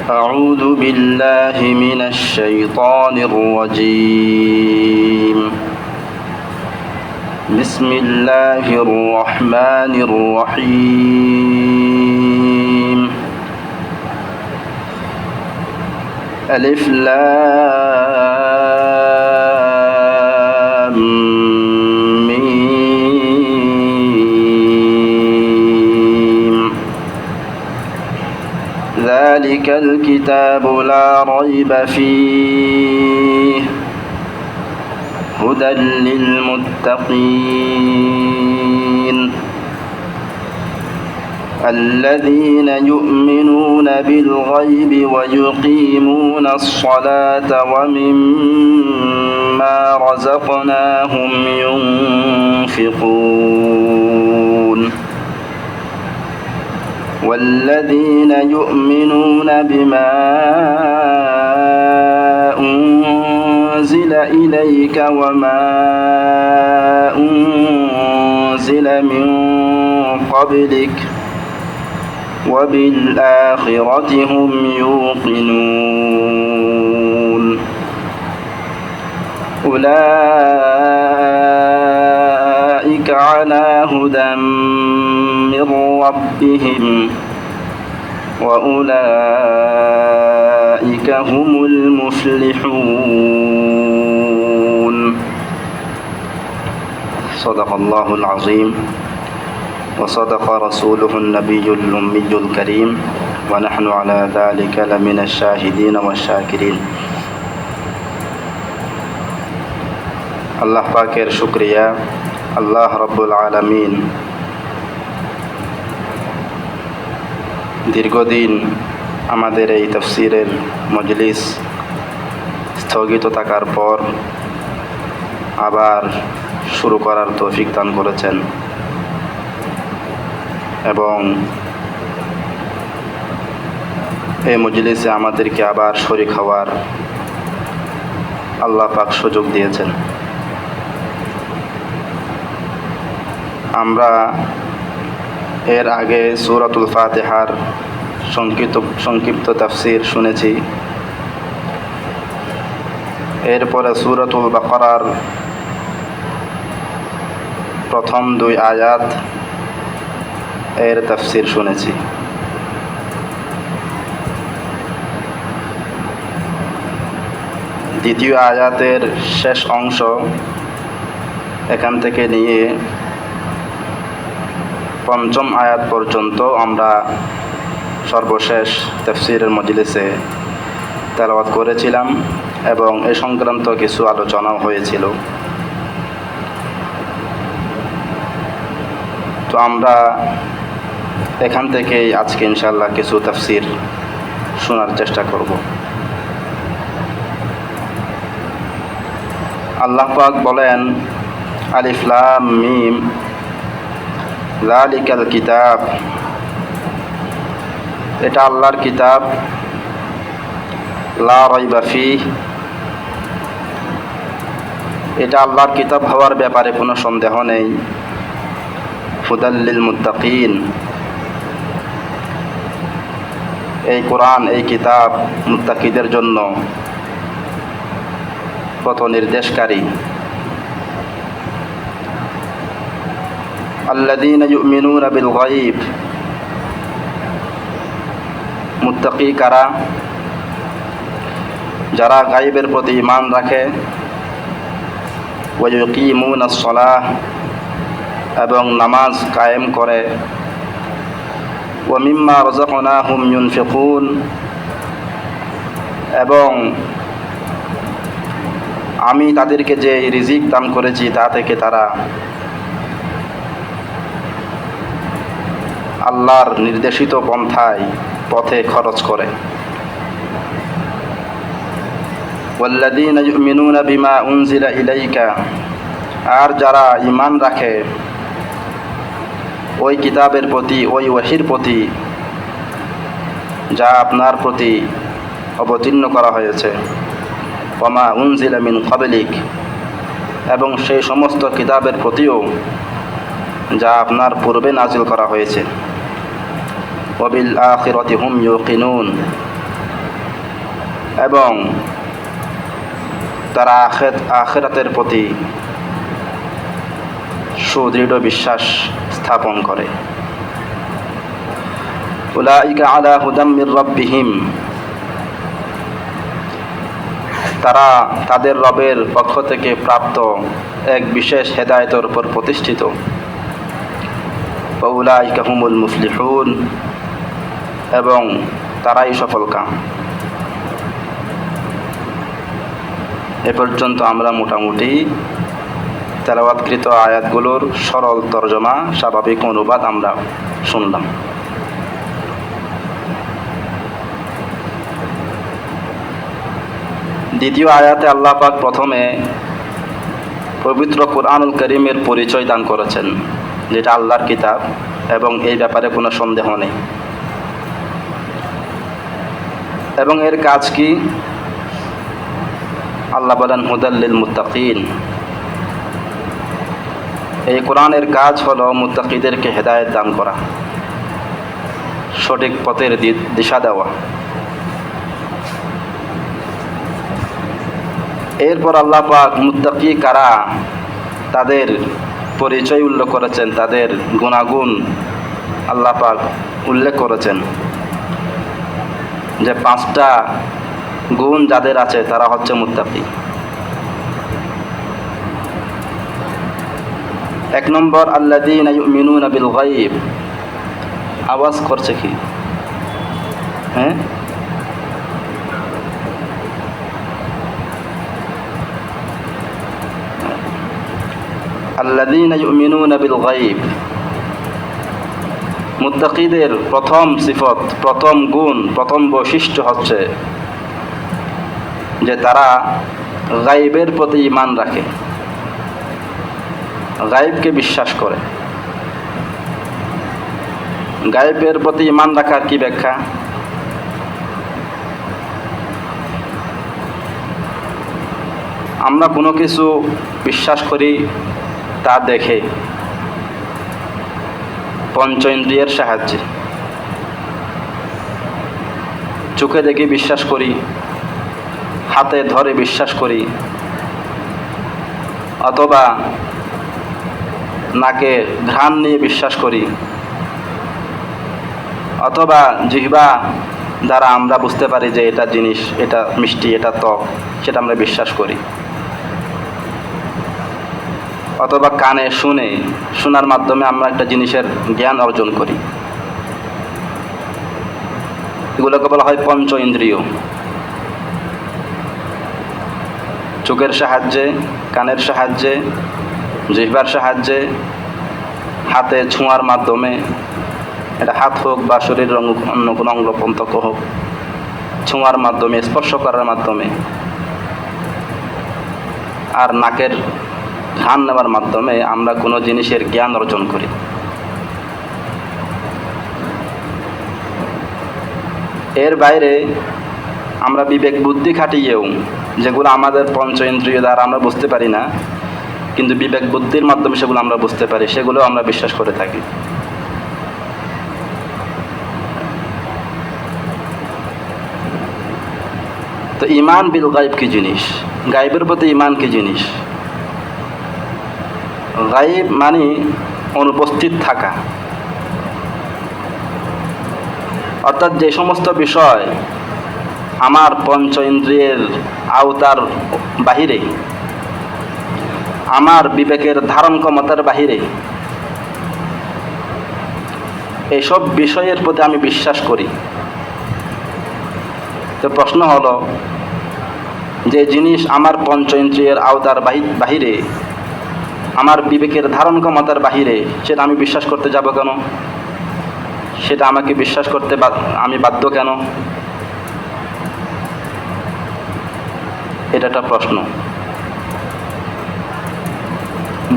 أعوذ بالله من الشيطان الرجيم بسم الله الرحمن الرحيم ألف لام ميم ذلك الكتاب لا ريب فيه هدى للمتقين الذين يؤمنون بالغيب ويقيمون الصلاة ومما رزقناهم ينفقون والذين يؤمنون بما أنزل إليك وما أنزل من قبلك وبالآخرة هم يوقنون أولئك على هدى من ربهم وأولئك هم المفلحون صدق الله العظيم وصدق رسوله النبي الأمي الكريم ونحن على ذلك لمن الشاهدين والشاكرين আল্লাহ পাকের শুকরিয়া আল্লাহ রব্বুল আলামিন দীর্ঘদিন আমাদের এই তাফসীরের মজলিস স্থগিত থাকার পর আবার শুরু করার তৌফিক দান করেছেন এবং এই মজলিসে আমাদেরকে আবার শরীক হওয়ার আল্লাহ পাক সুযোগ দিয়েছেন। আমরা এর আগে সূরাতুল ফাতিহার সংক্ষিপ্ত তাফসীর শুনেছি। এরপরে সূরাতুল বাকারার প্রথম 2 আয়াত এর তাফসীর শুনেছি। দ্বিতীয় আয়াতের শেষ অংশ এখান থেকে নিয়ে পঞ্চম আয়াত পর্যন্ত আমরা সর্বশেষ তাফসীরের মজলিসে তেলাওয়াত করেছিলাম এবং এ সংক্রান্ত কিছু আলোচনাও হয়েছিল। তো আমরা এখান থেকেই আজকে ইনশাআল্লাহ কিছু তাফসীর শোনার চেষ্টা করব। আল্লাহ পাক বলেন আলিফ লাম মিম যালিকাল কিতাব, এটা আল্লাহর কিতাব, লা রাইবা ফিহ, এটা আল্লাহর কিতাব হওয়ার ব্যাপারে কোনো সন্দেহ নেই, হুদাল লিল মুত্তাকিন, এই কোরআন এই কিতাব মুত্তাকিদের জন্য পথ নির্দেশকারী। আল্লাযীনা ইউমিনুনা বিল গায়ব, মুত্তাকি কারা? যারা গায়বের প্রতি ঈমান রাখে, ওয়া ইউকিমুনাস সালাহ, এবং নামাজ কায়েম করে, ওয়া মিম্মা রাযাকনাহুম ইউনফিকুন, এবং আমি তাদেরকে যে রিজিক দান করেছি তা থেকে তারা আল্লাহর নির্দেশিত পথে খরচ করে। ওয়াল্লাযীনা ইউমিনুনা বিমা উনজিলা ইলাইকা, আর যারা ঈমান রাখে ওই কিতাবের প্রতি, ওই ওহীর প্রতি যা আপনার প্রতি অবতীর্ণ করা হয়েছে, ওয়ামা উনজিলা মিন ক্বাবলিক, এবং সেই সমস্ত কিতাবের প্রতিও যা আপনার পূর্বে নাজিল করা হয়েছে। ওয়াবিল আখিরাতি হুম ইউকিনুন, এবং তারা আখিরাতের প্রতি সুদৃঢ় বিশ্বাস স্থাপন করে। উলাইকা আলা হুদাম মির রাব্বিহিম, তারা তাদের রবের পক্ষ থেকে প্রাপ্ত এক বিশেষ হেদায়েতের উপর প্রতিষ্ঠিত। ওয়া উলাইকা হুমুল মুফলিহুন, এবং তারাই সফলকাম। এ পর্যন্ত আমরা মোটামুটি তেলাওয়াতকৃত আয়াতগুলোর সরল তর্জমা, স্বাভাবিক অনুবাদ আমরা শুনলাম। দ্বিতীয় আয়াতে আল্লাহ পাক প্রথমে পবিত্র কুরআনুল কারীমের পরিচয় দান করেছেন, যেটা আল্লাহর কিতাব এবং এই ব্যাপারে কোনো সন্দেহ নেই। এবং এর কাজ কি? আল্লাহ বলেন হুদাল লিল মুত্তাকিন, এই কোরআনের কাজ হলো মুত্তাকিদেরকে হেদায়েত দান করা, সঠিক পথের দিশা দেওয়া। এরপর আল্লাহ পাক মুত্তাকি কারা তাদের পরিচয় উল্লেখ করেছেন, তাদের গুণাগুণ আল্লাহ পাক উল্লেখ করেছেন যে 5টা গুণ যাদের আছে তারা হচ্ছে মুত্তাকি। 1 নম্বর আল্লাযীনা ইউমিনুনা বিল গায়ব। আওয়াজ করছে কি? হ্যাঁ, আল্লাযীনা ইউমিনুনা বিল গায়ব, মুত্তাকিদের প্রথম সিফত, প্রথম গুণ, প্রথম বৈশিষ্ট্য হচ্ছে যে তারা গায়বের প্রতি ঈমান রাখে, গায়বকে বিশ্বাস করে। গায়বের প্রতি ঈমান রাখার কি ব্যাখ্যা? আমরা কোনো কিছু বিশ্বাস করি তা দেখে, পঞ্চ ইন্দ্রিয়ের সাহায্যে। চোখে দেখে বিশ্বাস করি, হাতে ধরে বিশ্বাস করি, অথবা নাকে ঘ্রাণ নিয়ে বিশ্বাস করি, অথবা জিহ্বা দ্বারা আমরা বুঝতে পারি যে এটা জিনিস, এটা মিষ্টি, এটা টক, সেটা আমরা বিশ্বাস করি, অথবা কানে শোনার মাধ্যমে আমরা একটা জিনিসের জ্ঞান অর্জন করি। এগুলোকে বলা হয় পঞ্চ ইন্দ্রিয়। চোখের সাহায্যে, কানের সাহায্যে, জিহ্বার সাহায্যে, হাতে ছোঁয়ার মাধ্যমে, এটা হাত হোক বা শরীরের অন্য কোনো অঙ্গ প্রত্যঙ্গ হোক, ছোঁয়ার মাধ্যমে, স্পর্শ করার মাধ্যমে, আর নাকের ঘ্রাণ নেওয়ার মাধ্যমে আমরা কোনো জিনিসের জ্ঞান অর্জন করি। এর বাইরে আমরা বিবেক বুদ্ধি খাটিয়েও, যেগুলো আমাদের পঞ্চ ইন্দ্রিয় দ্বারা আমরা বুঝতে পারি না, কিন্তু বিবেক বুদ্ধির মাধ্যমে সেগুলো আমরা বুঝতে পারি, সেগুলো আমরা বিশ্বাস করে থাকি। তো ঈমান বিল গায়ব কি জিনিস? গায়বের প্রতি ঈমান কি জিনিস? গায়ব মানে অনুপস্থিত থাকা, অর্থাৎ যে সমস্ত বিষয় আমার পঞ্চ ইন্দ্রিয়ের আওতার বাহিরে, আমার বিবেকের ধারণ ক্ষমতার বাহিরে, এইসব বিষয়ের প্রতি আমি বিশ্বাস করি। তো প্রশ্ন হলো, যে জিনিস আমার পঞ্চ ইন্দ্রিয়ের আওতার বাহিরে, আমার বিবেকের ধারণ ক্ষমতার বাহিরে, সেটা আমি বিশ্বাস করতে যাব কেন? সেটা আমাকে বিশ্বাস করতে আমি বাধ্য কেন? এটা একটা প্রশ্ন।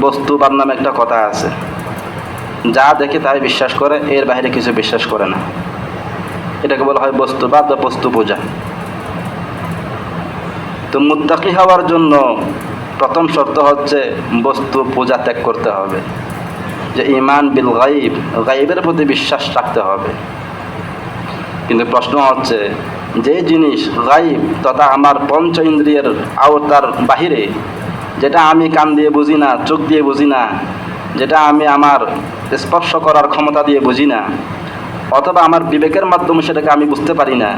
বস্তুবাদ নামে একটা কথা আছে, যা দেখে তাই বিশ্বাস করে, এর বাইরে কিছু বিশ্বাস করে না। এটাকে বলা হয় বস্তুবাদ বা বস্তু পূজা। তো মুত্তাকি হওয়ার জন্য প্রথম শর্ত হচ্ছে বস্তু পূজা ত্যাগ করতে হবে, যে ঈমান বিল গায়ব, গায়বের প্রতি বিশ্বাস রাখতে হবে। কিন্তু প্রশ্ন হচ্ছে, যে জিনিস গায়ব তথা আমার পঞ্চ ইন্দ্রিয়ের আওতার বাহিরে, যেটা আমি কান দিয়ে বুঝি না, চোখ দিয়ে বুঝি না, যেটা আমি আমার স্পর্শ করার ক্ষমতা দিয়ে বুঝি না, অথবা আমার বিবেকের মাধ্যমে সেটাকে আমি বুঝতে পারি না,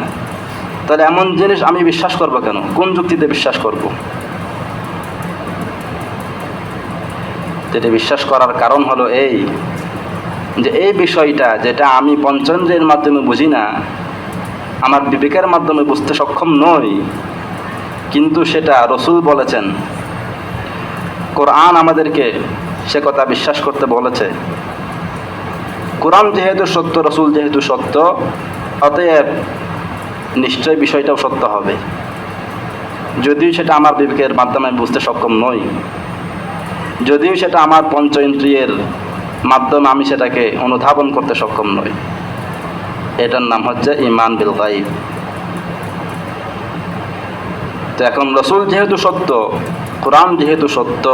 তাহলে এমন জিনিস আমি বিশ্বাস করব কেন? কোন যুক্তিতে বিশ্বাস করব? যেটা বিশ্বাস করার কারণ হলো এই যে এই বিষয়টা যেটা আমি পঞ্চেন্দ্রিয়ের মাধ্যমে বুঝি না, আমার বিবেকের মাধ্যমে বুঝতে সক্ষম নই, কিন্তু সেটা রসুল বলেছেন, কোরআন আমাদেরকে সে কথা বিশ্বাস করতে বলেছে। কোরআন যেহেতু সত্য, রসুল যেহেতু সত্য, অতএব নিশ্চয় বিষয়টাও সত্য হবে, যদিও সেটা আমার বিবেকের মাধ্যমে বুঝতে সক্ষম নই, যদিও সেটা আমার পঞ্চ ইন্দ্রিয়ের মাধ্যমে আমি সেটাকে অনুধাবন করতে সক্ষম নই। এটার নাম হচ্ছে ঈমান বিল গায়ব। তো এখন রসুল যেহেতু সত্য, কোরআন যেহেতু সত্য,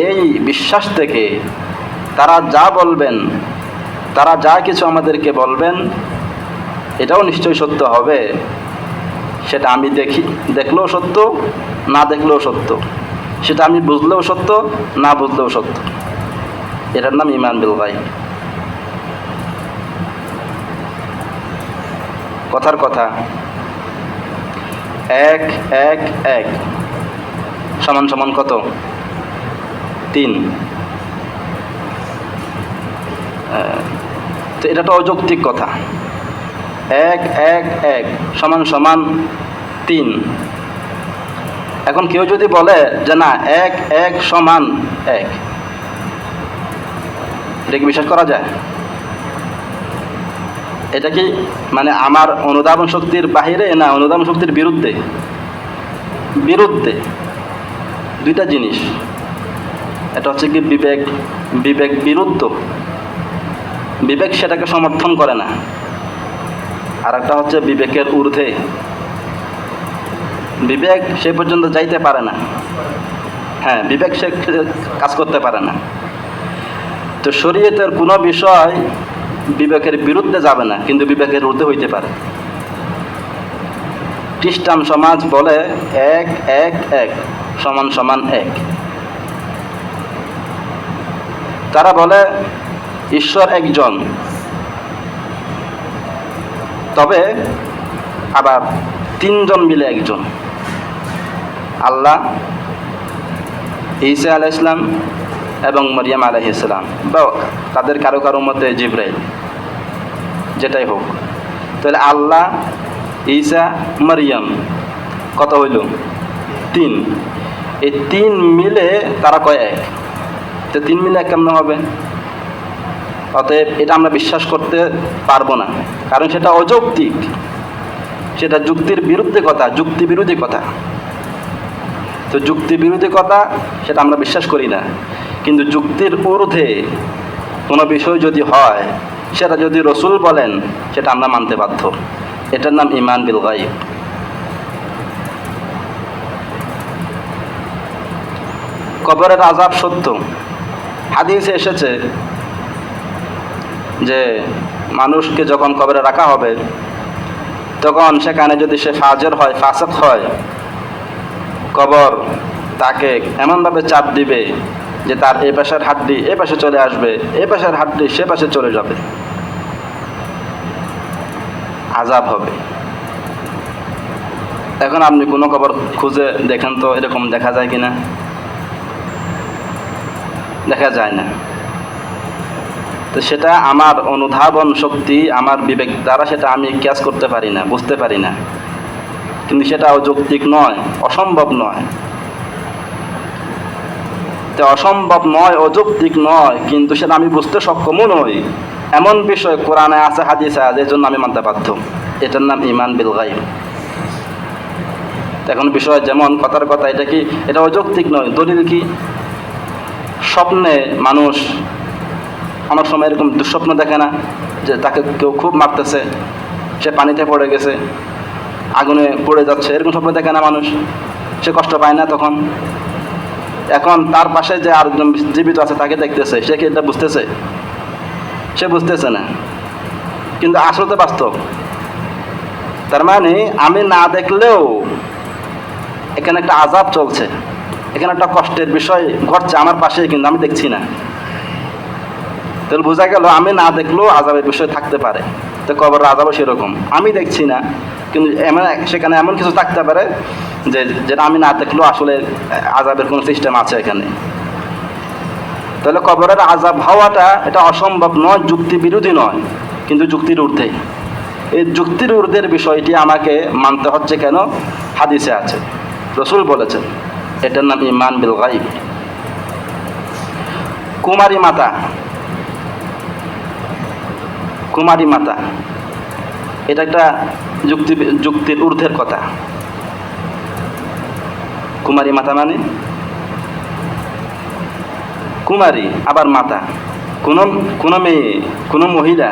এই বিশ্বাস থেকে তারা যা বলবেন, তারা যা কিছু আমাদেরকে বলবেন, এটাও নিশ্চয়ই সত্য হবে। সেটা আমি দেখলেও সত্য, না দেখলেও সত্য, সেটা আমি বুঝলেও সত্য, না বুঝলেও সত্য। এটার নাম ঈমান বিল গায়ব। কথার কথা, 1 1 1 সমান সমান কত? 3। তো এটা তো অযৌক্তিক কথা। 1 1 1 সমান সমান 3। এখন কেউ যদি বলে যে না 1 1 সমান 1, এটা কি বিশ্বাস করা যায়? এটা কি মানে আমার অনুধাবন শক্তির বাহিরে, না অনুধাবন শক্তির বিরুদ্ধে? বিরুদ্ধে। দুইটা জিনিস। এটা হচ্ছে কি বিবেক বিরুদ্ধ, বিবেক সেটাকে সমর্থন করে না। আর একটা হচ্ছে বিবেকের ঊর্ধ্বে, বিবেক সে পর্যন্ত যাইতে পারে না। হ্যাঁ, বিবেক সে কাজ করতে পারে না। তো শরীয়তের কোনো বিষয় বিবেকের বিরুদ্ধে যাবে না, কিন্তু বিবেকের ঊর্ধ্বে হইতে পারে। খ্রিস্টান সমাজ বলে 1 1 1 সমান সমান 1। তারা বলে ঈশ্বর একজন, তবে আবার 3 জন মিলে একজন। আল্লাহ, ঈসা আলাইহিস সালাম এবং মরিয়ম আলাইহিস সালাম, বা তাদের কারো কারো মতে জিবরাইল, যেটাই হোক। তাহলে আল্লাহ, ঈসা, মরিয়ম কত হইল? 3। এই 3 মিলে তারা কয় 1। তো 3 মিলে 1 কেমন হবে? অতএব এটা আমরা বিশ্বাস করতে পারবো না, কারণ সেটা অযৌক্তিক, সেটা যুক্তির বিরুদ্ধে কথা, যুক্তি বিরোধী কথা। তো যুক্তি বিরোধী কথা সেটা আমরা বিশ্বাস করি না, কিন্তু যুক্তির ঊর্ধ্বে কোনো বিষয় যদি হয়, সেটা যদি রসুল বলেন, সেটা আমরা মানতে বাধ্য। এটার নাম ঈমান বিল গায়ব। কবরের আযাব সত্য। হাদিসে এসেছে যে মানুষকে যখন কবরে রাখা হবে, তখন সেখানে যদি সে ফাজের হয়, ফাসিক হয়, কবর তাকে এমনভাবে চাপ দিবে যে তার এই পাশের হাড্ডি এ পাশে চলে আসবে, এই পাশের হাড্ডি সে পাশে চলে যাবে, আযাব হবে। এখন আপনি কোনো কবর খুঁজে দেখেন তো এরকম দেখা যায় কিনা? দেখা যায় না। তো সেটা আমার অনুধাবন শক্তি, আমার বিবেক দ্বারা সেটা আমি ক্যাচ করতে পারি না, বুঝতে পারি না, কিন্তু সেটা অযৌক্তিক নয়, অসম্ভব নয়। তো অসম্ভব নয়, অযৌক্তিক নয়, কিন্তু সেটা আমি বুঝতে সক্ষমও নই, এমন বিষয় কোরআনে আছে, হাদিসে আছে, এর জন্য আমি মানতে বাধ্য। এটার নাম ঈমান বিল গায়ব। এখন বিষয় যেমন কথার কথা, এটা কি এটা অযৌক্তিক নয়? দলিল কি? স্বপ্নে মানুষ অনেক সময় এরকম দুঃস্বপ্ন দেখে না, যে তাকে কেউ খুব মারতেছে, সে পানিতে পড়ে গেছে, আগুনে পড়ে যাচ্ছে, এরকম স্বপ্ন দেখে না মানুষ? সে কষ্ট পায় না তখন? এখন তার পাশে যে আরেকজন জীবিত আছে তাকে দেখতেছে, সে কি এটা বুঝতেছে? সে বুঝতেছে না, কিন্তু আসলে তো বাস্তব। তার মানে আমি না দেখলেও এখানে একটা আযাব চলছে, এখানে একটা কষ্টের বিষয় ঘটছে আমার পাশে, কিন্তু আমি দেখছি না। তাহলে বোঝা গেল আমি না দেখলেও আযাবের বিষয় থাকতে পারে। তো কবরের আযাবও সেরকম, আমি দেখছি না কিন্তু সেখানে এমন কিছু থাকতে পারে যেটা আমি না দেখলেও আসলে আযাবের কোনো সিস্টেম আছে এখানে। তাহলে কবরের আযাব হওয়াটা এটা অসম্ভব নয়, যুক্তি বিরোধী নয়, কিন্তু যুক্তির ঊর্ধ্বে। এই যুক্তির ঊর্ধ্বের বিষয়টি আমাকে মানতে হচ্ছে কেন? হাদিসে আছে, রাসূল বলেছেন, এটার নাম ঈমান বিল গায়ব। কুমারী মাতা, কুমারী মাতা এটা একটা যুক্তির ঊর্ধ্বের কথা। কুমারী মাতা মানে কুমারী আবার মাতা, কোন মেয়ে, কোন মহিলা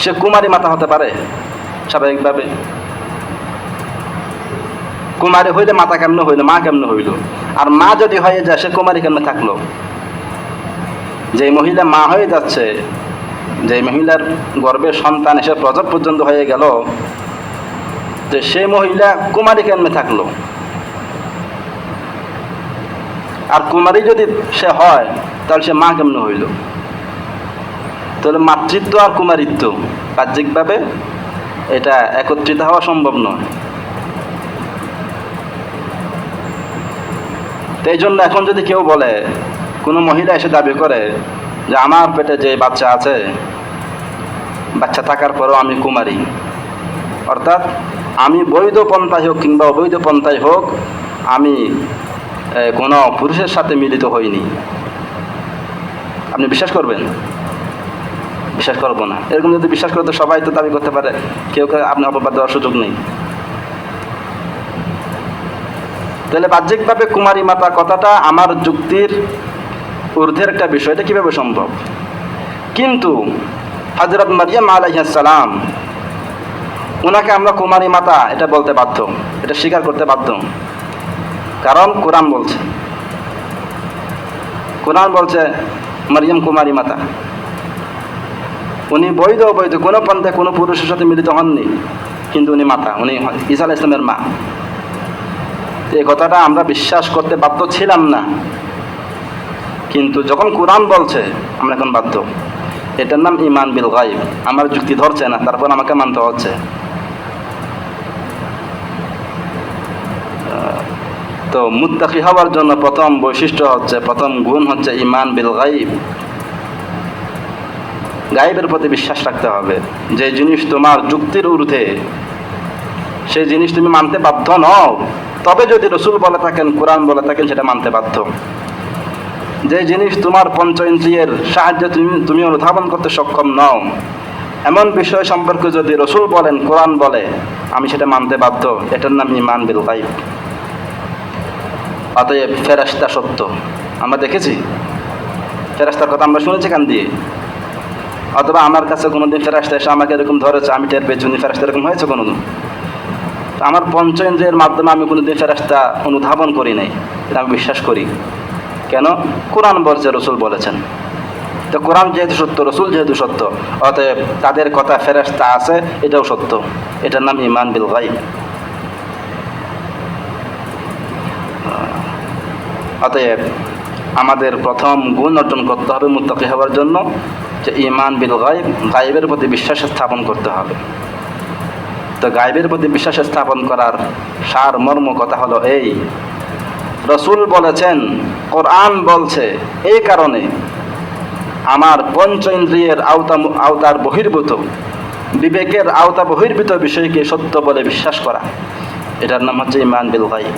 সে কুমারী মাতা হতে পারে স্বাভাবিকভাবে? কুমারী হইলে মাতা কেমনে হইল, মা কেমনে হইল? আর মা যদি হয়ে যায় সে কুমারী কেমনে থাকলো? যে মহিলা মা হয়ে যাচ্ছে, যে মহিলার গর্ভে সন্তান এসে প্রসব পর্যন্ত হয়ে গেল, যে সে মহিলা কুমারী কেমনে থাকলো? আর কুমারী যদি সে হয় তাহলে সে মা কেমনে হইল? তাহলে মাতৃত্ব আর কুমারিত্ব বাহ্যিকভাবে এটা একত্রিত হওয়া সম্ভব নয়। তো এই জন্য এখন যদি কেউ বলে, কোনো মহিলা এসে দাবি করে যে আমার পেটে যে বাচ্চা আছে, বাচ্চা থাকার পরেও আমি কুমারী, অর্থাৎ আমি বৈধ পন্থায় হোক কিংবা অবৈধ পন্থায় হোক আমি কোনো পুরুষের সাথে মিলিত হইনি, আপনি বিশ্বাস করবেন? বিশ্বাস করবো না। এরকম যদি বিশ্বাস করতে সবাই তো দাবি করতে পারে, কেউ আপনি অপবাদ দেওয়ার সুযোগ নেই। তাহলে বাহ্যিকভাবে কুমারী মাতা কথাটা আমার যুক্তির ঊর্ধ্বের একটা বিষয়, এটা কীভাবে সম্ভব? কিন্তু হযরত মারিয়াম আলাইহিস সালাম, ওনাকে আমরা কুমারী মাতা এটা বলতে বাধ্য, এটা স্বীকার করতে বাধ্য, কারণ কোরআন বলছে, কোরআন বলছে মারিয়াম কুমারী মাতা। উনি বৈধ অবৈধ কোনো পন্থায় কোনো পুরুষের সাথে মিলিত হননি, কিন্তু উনি মাতা, উনি ঈসা আলাইহিস সালামের মা। এই কথাটা আমরা বিশ্বাস করতে বাধ্য ছিলাম না, কিন্তু যখন কোরআন বলছে আমরা এখন বাধ্য। এটার নাম ঈমান বিল গায়ব। আমার যুক্তি ধরছে না, তারপর আমাকে মানতে হচ্ছে। তো মুত্তাকি হওয়ার জন্য প্রথম বৈশিষ্ট্য হচ্ছে, প্রথম গুণ হচ্ছে ঈমান বিল গায়ব। গায়বের প্রতি বিশ্বাস রাখতে হবে। যে জিনিস তোমার যুক্তির ঊর্ধ্বে, সেই জিনিস তুমি মানতে বাধ্য নও, তবে যদি রাসূল বলে থাকেন, কোরআন বলে থাকেন, সেটা মানতে বাধ্য। যে জিনিস তোমার পঞ্চ ইন্দ্রিয়ের সাহায্যে তুমি অনুধাবন করতে সক্ষম নও, এমন বিষয় সম্পর্কে যদি রাসূল বলেন, কোরআন বলে, আমি সেটা মানতে বাধ্য। এটার নাম ঈমান বিল গায়ব। অতএব ফেরেশতা সত্য, আমরা দেখেছি, ফেরেশতার কথা আমরা শুনেছি কান দিয়ে। অথবা আমার কাছে কোনোদিন ফেরেশতা এসে আমাকে এরকম ধরেছে, আমি টের পেয়েছি ফেরেশতা এরকম হয়েছে কোনোদিন? আমার পঞ্চ ইন্দ্রিয়ের মাধ্যমে আমি কোনোদিন ফেরেশতা অনুধাবন করি নাই, এটা আমি বিশ্বাস করি। কেন? কোরআন বলছে, রাসূল বলেছেন। তো কোরআন যেহেতু সত্য, রাসূল যেহেতু সত্য, অতএব তাদের কথা ফেরেশতা আছে এটাও সত্য। এটার নাম ঈমান বিল গায়ব। অতএব আমাদের প্রথম গুণ অর্জন করতে হবে মুত্তাকি হওয়ার জন্য, যে ঈমান বিল গায়ব, গায়বের প্রতি বিশ্বাস স্থাপন করতে হবে। তো গায়বের প্রতি বিশ্বাস স্থাপন করার সার মর্ম কথা হলো এই, রাসূল বলেছেন, কোরআন বলছে, এই কারণে আমার পঞ্চ ইন্দ্রিয়ের আওতার বহির্ভূত, বিবেকের আওতা বহির্ভূত বিষয়কে সত্য বলে বিশ্বাস করা, এটার নাম হচ্ছে ঈমান বিল গায়ব।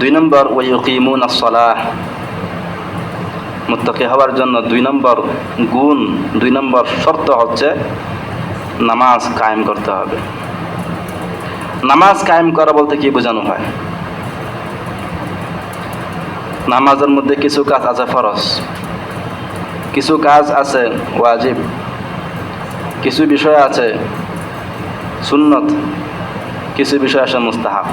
2 নম্বর, ওয়া ইউকিমুনাস সালাহ। মুত্তাকি হওয়ার জন্য 2 নম্বর গুণ, 2 নম্বর শর্ত হচ্ছে নামাজ কায়েম করতে হবে। নামাজ কায়েম করা বলতে কি বোঝানো হয়? নামাজের মধ্যে কিছু কাজ আছে ফরজ, কিছু কাজ আছে ওয়াজিব, কিছু বিষয় আছে সুন্নত, কিছু বিষয় আছে মুস্তাহাব।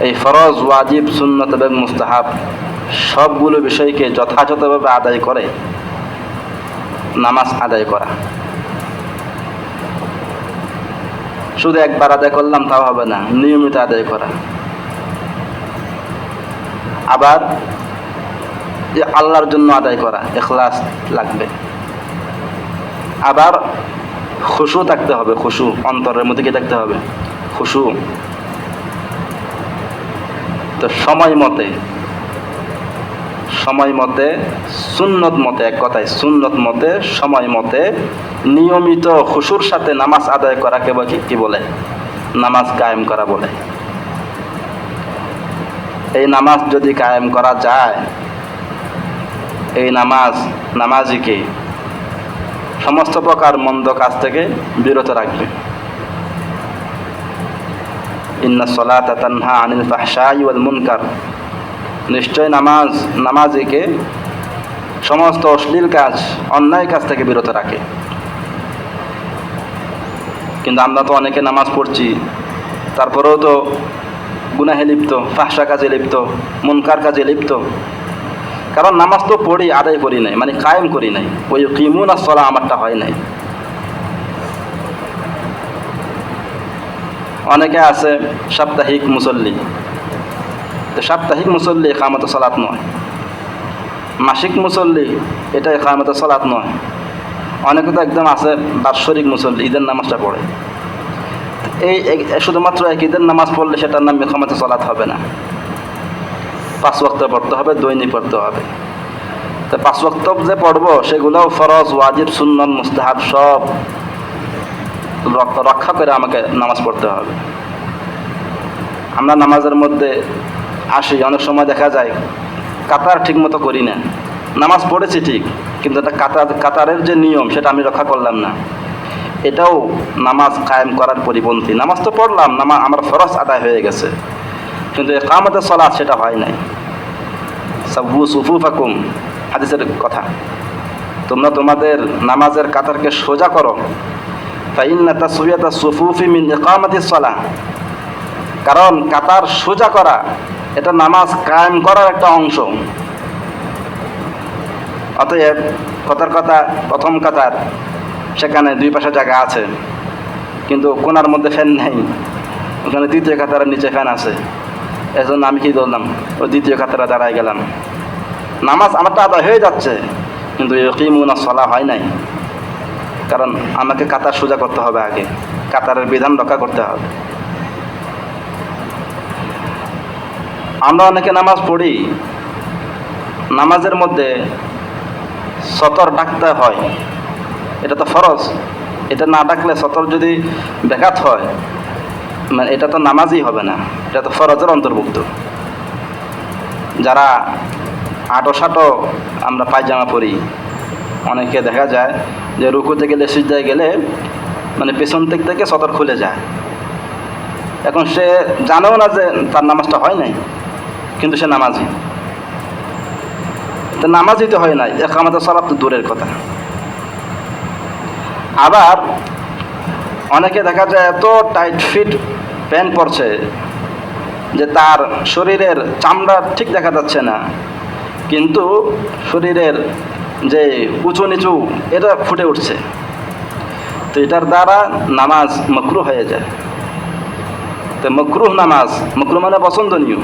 এই ফরজ, ওয়াজিব, সুন্নত এবং মুস্তাহাব সবগুলো বিষয়কে যথাযথভাবে আদায় করে নামাজ আদায় করা। শুধু একবার আদায় করলাম তাও হবে না, নিয়মিত আদায় করা। আবার যে আল্লাহর জন্য আদায় করা, ইখলাস লাগবে। আবার খুশু থাকতে হবে, খুশু অন্তরের মধ্যে কি থাকতে হবে? খুশু। তো সময় মতে সুন্নত মতে, এক কথায় সুন্নত মতে সময় মতে নিয়মিত খুশুর সাথে নামাজ আদায় করাকে কি বলে? নামাজ কায়েম করা বলে। এই নামাজ যদি কায়েম করা যায়, এই নামাজিকে সমস্ত প্রকার মন্দ কাজ থেকে বিরত রাখবে। ইন্নাস সালাতা তানহা আনিল ফাহশাই ওয়াল মুনকার, নিশ্চয় নামাজিকে সমস্ত অশ্লীল কাজ, অন্যায় কাজ থেকে বিরত রাখে। কিন্তু আমরা তো অনেকে নামাজ পড়ছি, তারপরেও তো গুনাহে লিপ্ত, ফাহশা কাজে লিপ্ত, মুনকার কাজে লিপ্ত। কারণ নামাজ তো পড়ি, আদায় করি নাই, মানে কায়েম করি নাই। ওই কিমুনাস সালাহ আমারটা হয় নাই। অনেকে আছে সাপ্তাহিক মুসল্লি, তো সাপ্তাহিক মুসল্লি ইকামত সালাত নয়। মাসিক মুসল্লি এটা ইকামত সালাত নয়। অনেকে তো একদম আছে বাৎসরিক মুসল্লি, ঈদের নামাজটা পড়ে। এই শুধুমাত্র এক ঈদের নামাজ পড়লে সেটার নাম ইকামত সালাত হবে না। 5 ওয়াক্ত পড়তে হবে, দৈনিক পড়তে হবে। তো 5 ওয়াক্ত যে পড়বো সেগুলোও ফরজ, ওয়াজিব, সুন্নত, মুস্তাহাব সব রক্ষা করে আমাকে নামাজ পড়তে হবে। আমরা নামাজের মধ্যে আসি, অনেক সময় দেখা যায় কাতার ঠিক মতো করি না। নামাজ পড়েছি ঠিক, কিন্তু এটা কাতারের যে নিয়ম সেটা আমি রক্ষা করলাম না। এটাও নামাজ কায়েম করার পরিপন্থী। নামাজ তো পড়লাম, আমার ফরজ আদায় হয়ে গেছে, কিন্তু ইকামতের সালাত সেটা হয় নাই। সাব্বু সুফুফাকুম হাদিসের কথা, তোমরা তোমাদের নামাজের কাতারকে সোজা করো। ফাইন্না তাসওয়াতা সুফুফি মিন ইকামাতিস সালাহ, কারণ কাতার সোজা করা এটা নামাজ কায়েম করার একটা অংশ। অতএব কথার কথা, প্রথম কাতার সেখানে 2 পাশে জায়গা আছে, কিন্তু কোনার মধ্যে ফ্যান নেই, ওখানে দ্বিতীয় কাতারের নিচে ফ্যান আছে। এজন্য আমি কি করলাম, ওই দ্বিতীয় কাতারে দাঁড়ায় গেলাম। নামাজ আমারটা আদায় হয়ে যাচ্ছে, কিন্তু ইকিমুনাস সালাহ হয় নাই। কারণ আমাকে কাতার সোজা করতে হবে, আগে কাতারের বিধান রক্ষা করতে হবে। আমরা অনেকে নামাজ পড়ি, নামাজের মধ্যে সতর ডাকতে হয়, এটা তো ফরজ। এটা না ডাকলে সতর যদি ব্যাঘাত হয়, মানে এটা তো নামাজই হবে না, এটা তো ফরজের অন্তর্ভুক্ত। যারা আটো সাটো আমরা পায়জামা পরি, অনেকে দেখা যায় যে রুকুতে গেলে, সিজদায় গেলে মানে পেছন দিক থেকে সতর খুলে যায়। এখন সে জানেও না যে তার নামাজটা হয় নাই, কিন্তু সে নামাজি। তো নামাজই তো হয় নাই, ইকামতের সালাত তো দূরের কথা। আবার অনেকে দেখা যায় এত টাইট ফিট প্যান্ট পরছে যে তার শরীরের চামড়া ঠিক দেখা যাচ্ছে না, কিন্তু শরীরের যে উঁচু নিচু এটা ফুটে উঠছে। তো এটার দ্বারা নামাজ মাকরুহ হয়ে যায়। তো মাকরুহ নামাজ, মাকরুহ মানে পছন্দনীয়,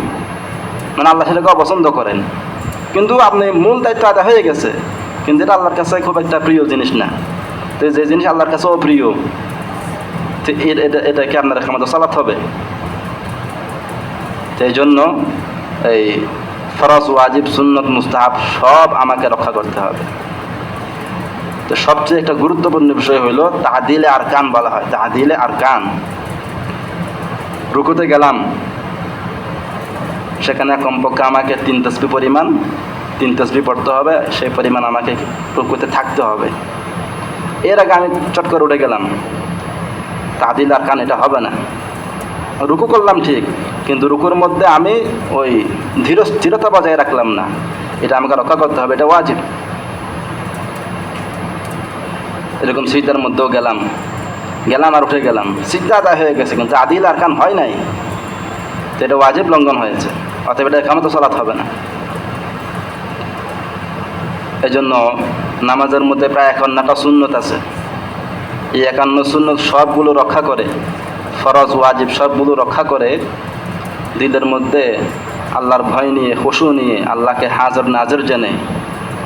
মানে আল্লাহ সেটাকে অপছন্দ করেন, কিন্তু আপনি মূল দায়িত্ব আদায় হয়ে গেছে, কিন্তু এটা আল্লাহর কাছে খুব একটা প্রিয় জিনিস না। তো যে জিনিস আল্লাহর কাছে অপ্রিয়, তো এটাকে আপনার ইকামতের সালাত হবে। তো এই জন্য এই ফরজ, ওয়াজিব, সুন্নত, মুস্তাহাব সব আমাকে রক্ষা করতে হবে। তো সবচেয়ে একটা গুরুত্বপূর্ণ বিষয় হলো তা'দিলে আরকান বলা হয়। তা'দিলে আরকান, রুকুতে গেলাম, সেখানে কমপক্ষে আমাকে 3 তাসবিহ পরিমাণ 3 তাসবিহ পড়তে হবে, সেই পরিমাণ আমাকে রুকুতে থাকতে হবে। এর আগে আমি চট করে উঠে গেলাম, তা'দিল আরকান এটা হবে না। রুকু করলাম ঠিক, কিন্তু রুকুর মধ্যে আমি ওই স্থিরতা বজায় রাখলাম না, এটা আমাকে রক্ষা করতে হবে, এটা ওয়াজিব। এরকম সিজদার মধ্যেও গেলাম আর উঠে গেলাম, সিজদা আদায় হয়ে গেছে, কিন্তু আদিল আরকান হয় নাই, তো এটা ওয়াজিব লঙ্ঘন হয়েছে, অতএব এটা ইকামতের সালাত হবে না। এই জন্য নামাজের মধ্যে প্রায় 51টা সুন্নত আছে। এই 51 সুন্নত সবগুলো রক্ষা করে, ফরজ ওয়াজিব সবগুলো রক্ষা করে, দিলের মধ্যে আল্লাহর ভয় নিয়ে, খুশু নিয়ে, আল্লাহকে হাজর নাজর জেনে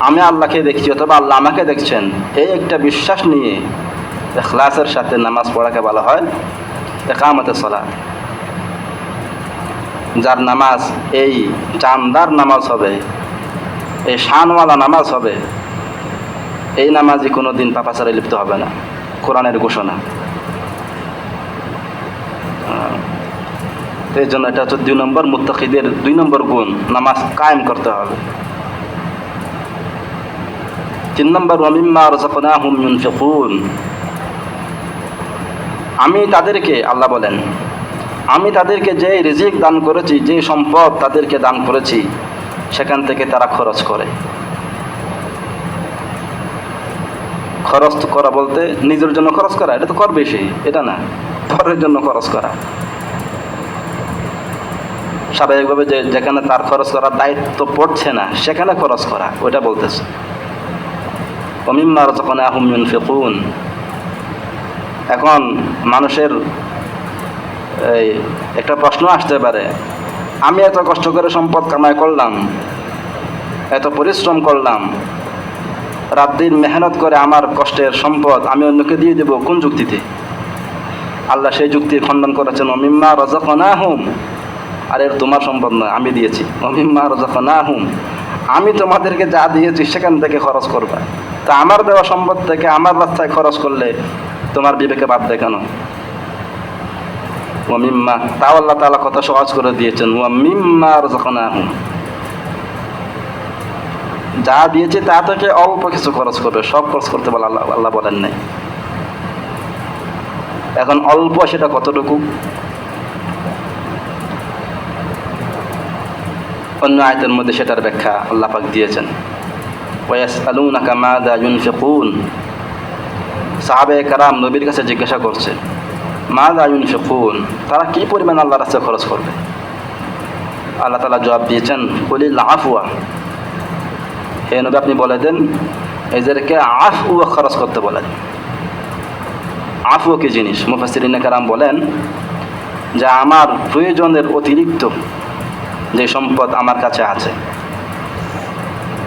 আমি আল্লাহকে দেখছি অথবা আল্লাহ আমাকে দেখছেন, এই একটা বিশ্বাস নিয়ে ইখলাসের সাথে নামাজ পড়াকে বলা হয় ইকামতে সালাত। যার নামাজ এই জানদার নামাজ হবে, এই শানওয়ালা নামাজ হবে, এই নামাজই কোনো দিন পাপাচারে লিপ্ত হবে না, কোরআনের ঘোষণা। এই জন্য এটা হচ্ছে 2 নম্বর মুত্তাকিদের 2 নম্বর গুণ, নামাজ কায়েম করতে হবে। 3 নম্বর ওয়া মিম্মা রাযাকনাহুম ইউনফিকুন। আমি তাদেরকে, আল্লাহ বলেন, আমি তাদেরকে যে রিজিক দান করেছি, যে সম্পদ তাদেরকে দান করেছি, সেখান থেকে তারা খরচ করে। খরচ করা বলতে নিজের জন্য খরচ করা, এটা তো কর বেশি, এটা না, পরের জন্য খরচ করা। স্বাভাবিকভাবে যেখানে তার খরচ করার দায়িত্ব পড়ছে না সেখানে খরচ করা, ওইটা বলতেছে ওয়া মিম্মা রাযাকনাহুম ইউনফিকুন। এখন মানুষের এই একটা প্রশ্ন আসতে পারে, আমি এত কষ্ট করে সম্পদ কামাই করলাম, এত পরিশ্রম করলাম, রাত দিন মেহনত করে আমার কষ্টের সম্পদ আমি অন্যকে দিয়ে দেব কোন যুক্তিতে? আল্লাহ সেই যুক্তি খণ্ডন করেছেন ওয়া মিম্মা রাযাকনাহুম। আর এর তোমার সম্পদ নয়, আমি দিয়েছি। ওয়া মিম্মা রাযাকনাহুম, আমি তোমাদেরকে যা দিয়েছি সেখান থেকে খরচ করবা। তা আমার দেওয়া সম্পদ থেকে আমার রাস্তায় খরচ করলে তোমার বিবেকে বাধবে কেন? ওয়া মিম্মা, তাও আল্লাহ তাআলা কথা সহজ করে দিয়েছেন, ওয়া মিম্মা রাযাকনাহুম, যা দিয়েছে তা থেকে অল্প কিছু খরচ করবে, সব খরচ করতে বলে আল্লাহ বলেন নাই। এখন অল্প সেটা কতটুকু? অন্য আয়াতের মধ্যে সেটার ব্যাখ্যা আল্লাহ পাক দিয়েছেন, ওয়া ইয়াসআলুনাকা মাযা ইউনফিকুন। সাহাবায়ে কেরাম নবীর কাছে জিজ্ঞাসা করছে, মাযা ইউনফিকুন, তারা কি পরিমাণ আল্লাহর রাস্তায় খরচ করবে? আল্লাহ তাআলা জবাব দিয়েছেন, কুলিল আফওয়া, হে নবী আপনি বলে দেন এদেরকে আফওয়া খরচ করতে বলেন। আফওয়া কি জিনিস? মুফাসসিরিনে কেরাম বলেন যে আমার প্রয়োজনের অতিরিক্ত যে সম্পদ আমার কাছে আছে,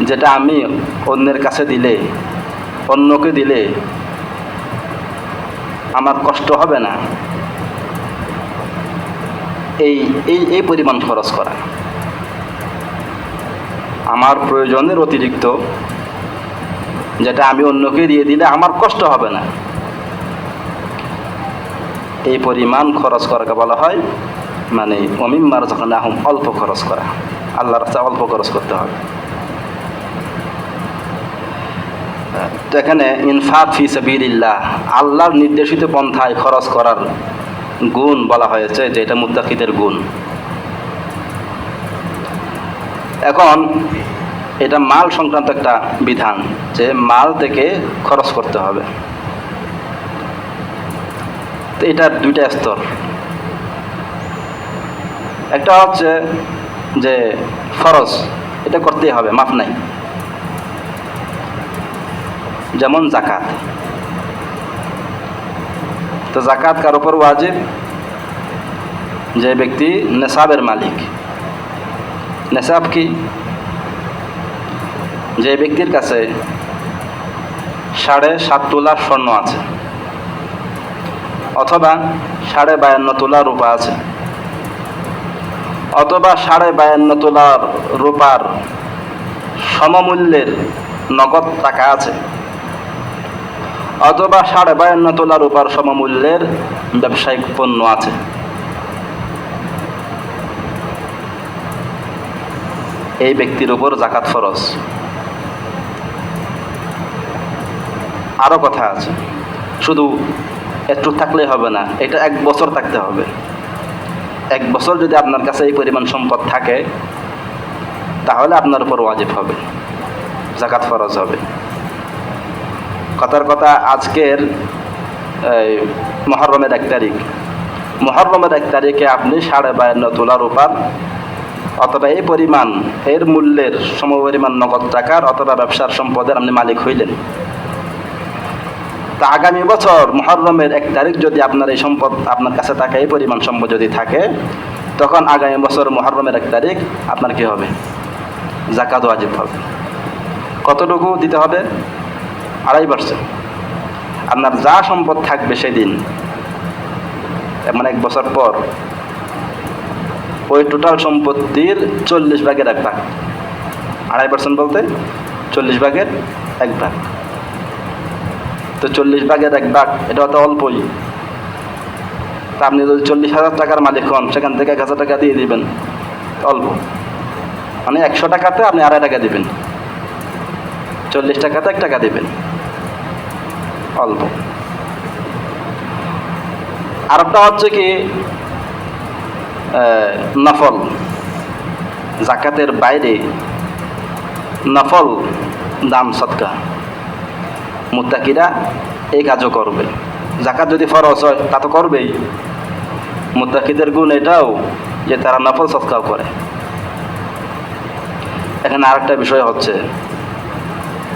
যেটা আমি অন্যের কাছে দিলে, অন্যকে দিলে আমার কষ্ট হবে না, এই এই এই পরিমাণ খরচ করা। আমার প্রয়োজনের অতিরিক্ত যেটা আমি অন্যকে দিয়ে দিলে আমার কষ্ট হবে না, এই পরিমাণ খরচ করাকে বলা হয় মানে ওয়া মিম্মা রাযাকনাহুম, অল্প খরচ করা। আল্লাহর রাস্তায় অল্প খরচ করতে হবে। তো এখানে ইনফাক ফি সাবিলিল্লাহ, আল্লাহর নির্দেশিত পন্থায় খরচ করার গুণ বলা হয়েছে যে এটা মুত্তাকিদের গুণ। এখন এটা মাল সংক্রান্ত একটা বিধান যে মাল থেকে খরচ করতে হবে। তো এটার 2টা স্তর। একটা হচ্ছে যে ফরজ, এটা করতেই হবে, মাফ নাই। যেমন যাকাত। তো যাকাত কার উপর ওয়াজিব? যে ব্যক্তি নেসাবের মালিক। নেসাব কি? যে ব্যক্তির কাছে 7.5 তোলা স্বর্ণ আছে, অথবা 52.5 তোলা রূপা আছে, অথবা 52.5 তোলা রূপার সমমূল্যের নগদ টাকা আছে, অথবা 52.5 তোলা রূপার সমমূল্যের ব্যবসায়িক পণ্য আছে। এই ব্যক্তির উপর যাকাত ফরজ। আরও কথা আছে, শুধু একটু থাকলেই হবে না, এটা 1 বছর থাকতে হবে। 1 বছর যদি আপনার কাছে এই পরিমাণ সম্পদ থাকে তাহলে আপনার উপর ওয়াজিব হবে, যাকাত ফরজ হবে। কথার কথা, আজকের মুহররমের 1 তারিখ, মুহররমের 1 তারিখে আপনি 52.5 তোলা রূপার অথবা এই পরিমাণ এর মূল্যের সমপরিমাণ নগদ টাকার অথবা ব্যবসার সম্পদের আপনি মালিক হইলেন। তা আগামী বছর মুহররমের 1 তারিখ যদি আপনার এই সম্পদ আপনার কাছে থাকে, এই পরিমাণ সম্পদ যদি থাকে, তখন আগামী বছর মুহররমের 1 তারিখ আপনার কি হবে? যাকাত ওয়াজিব হবে। কতটুকু দিতে হবে? 2.5%। আপনার যা সম্পদ থাকবে সেদিন, মানে 1 বছর পর, ওই টোটাল সম্পত্তির 40 ভাগের 1 ভাগ। 2.5% বলতে 40 ভাগের 1 ভাগ। তো 40 ভাগের 1 ভাগ এটা তো অল্পই। তা আপনি যদি 40,000 টাকার মালিক হন, সেখান থেকে 1,000 টাকা দিয়ে দিবেন, অল্প। মানে 100 টাকাতে আপনি 2.5 টাকা দিবেন, 40 টাকাতে 1 টাকা দিবেন, অল্প। আরেকটা হচ্ছে কি নফল, যাকাতের বাইরে নফল দান সদকা মুত্তাকিরা এই কাজও করবে। যাকাত যদি ফরজ হয় তা তো করবেই। মুত্তাকিদের গুণ এটাও যে তারা নফল সদকাও করে। এখানে আরেকটা বিষয় হচ্ছে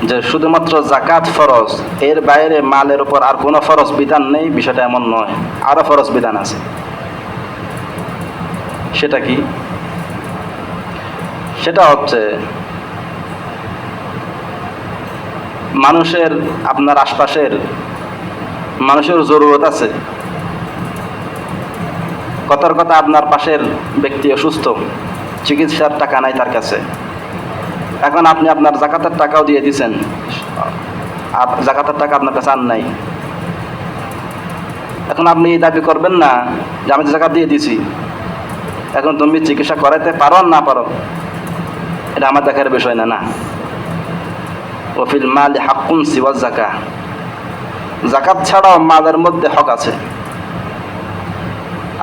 যে শুধুমাত্র যাকাত ফরজ, এর বাইরে মালের উপর আর কোনো ফরজ বিধান নেই, বিষয়টা এমন নয়, আরও ফরজ বিধান আছে। সেটা কি? সেটা হচ্ছে মানুষের, আপনার আশপাশের মানুষের জরুরত আছে। কথার কথা আপনার পাশের ব্যক্তি অসুস্থ, চিকিৎসার টাকা নাই তার কাছে, এখন আপনি আপনার যাকাতের টাকাও দিয়ে দিছেন, আর যাকাতের টাকা আপনার কাছে আর নাই। এখন আপনি দাবি করবেন না যে আমি যাকাত দিয়ে দিছি, এখন তুমি চিকিৎসা করাইতে পারো না পারো এটা আমার দেখার বিষয় না। না, ওফিল মাল হাক্কুন সিওয়া যাকা, যাকাত ছাড়াও মালের মধ্যে হক আছে।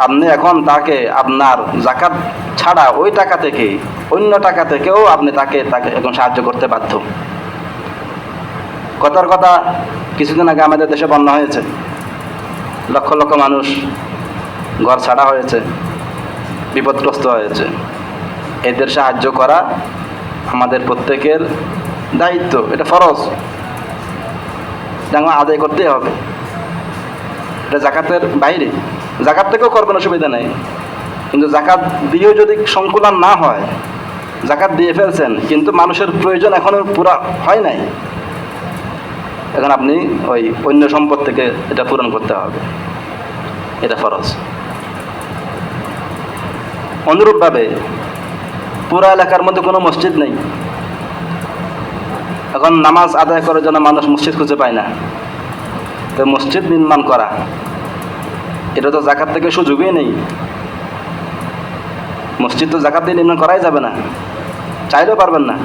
আপনি এখন তাকে আপনার যাকাত ছাড়া ওই টাকা থেকে, অন্য টাকা থেকেও আপনি তাকে এখন সাহায্য করতে বাধ্য। কথার কথা, কিছুদিন আগে আমাদের দেশে বন্যা হয়েছে, লক্ষ লক্ষ মানুষ ঘর ছাড়া হয়েছে, বিপদগ্রস্ত হয়েছে। এদের সাহায্য করা আমাদের প্রত্যেকের দায়িত্ব, এটা ফরজ, যেমন আদায় করতেই হবে। এটা যাকাতের বাইরে, যাকাত থেকেও করবেন, অসুবিধা নেই। কিন্তু যাকাত দিয়েও যদি সংকুলন না হয়, যাকাত দিয়ে ফেলছেন কিন্তু মানুষের প্রয়োজন এখনো পুরা হয় নাই, এখন আপনি ওই অন্য সম্পদ থেকে এটা পূরণ করতে হবে, এটা ফরজ। অনুরূপভাবে পুরা এলাকার মধ্যে কোনো মসজিদ নেই, এখন নামাজ আদায় করার জন্য মানুষ মসজিদ খুঁজে পায় না, তো মসজিদ নির্মাণ করা এটা তো যাকাত থেকে সুযোগই নেই। মসজিদ তো যাকাত দিয়ে নির্মাণ করাই যাবে না, চাইলেও পারবেন না,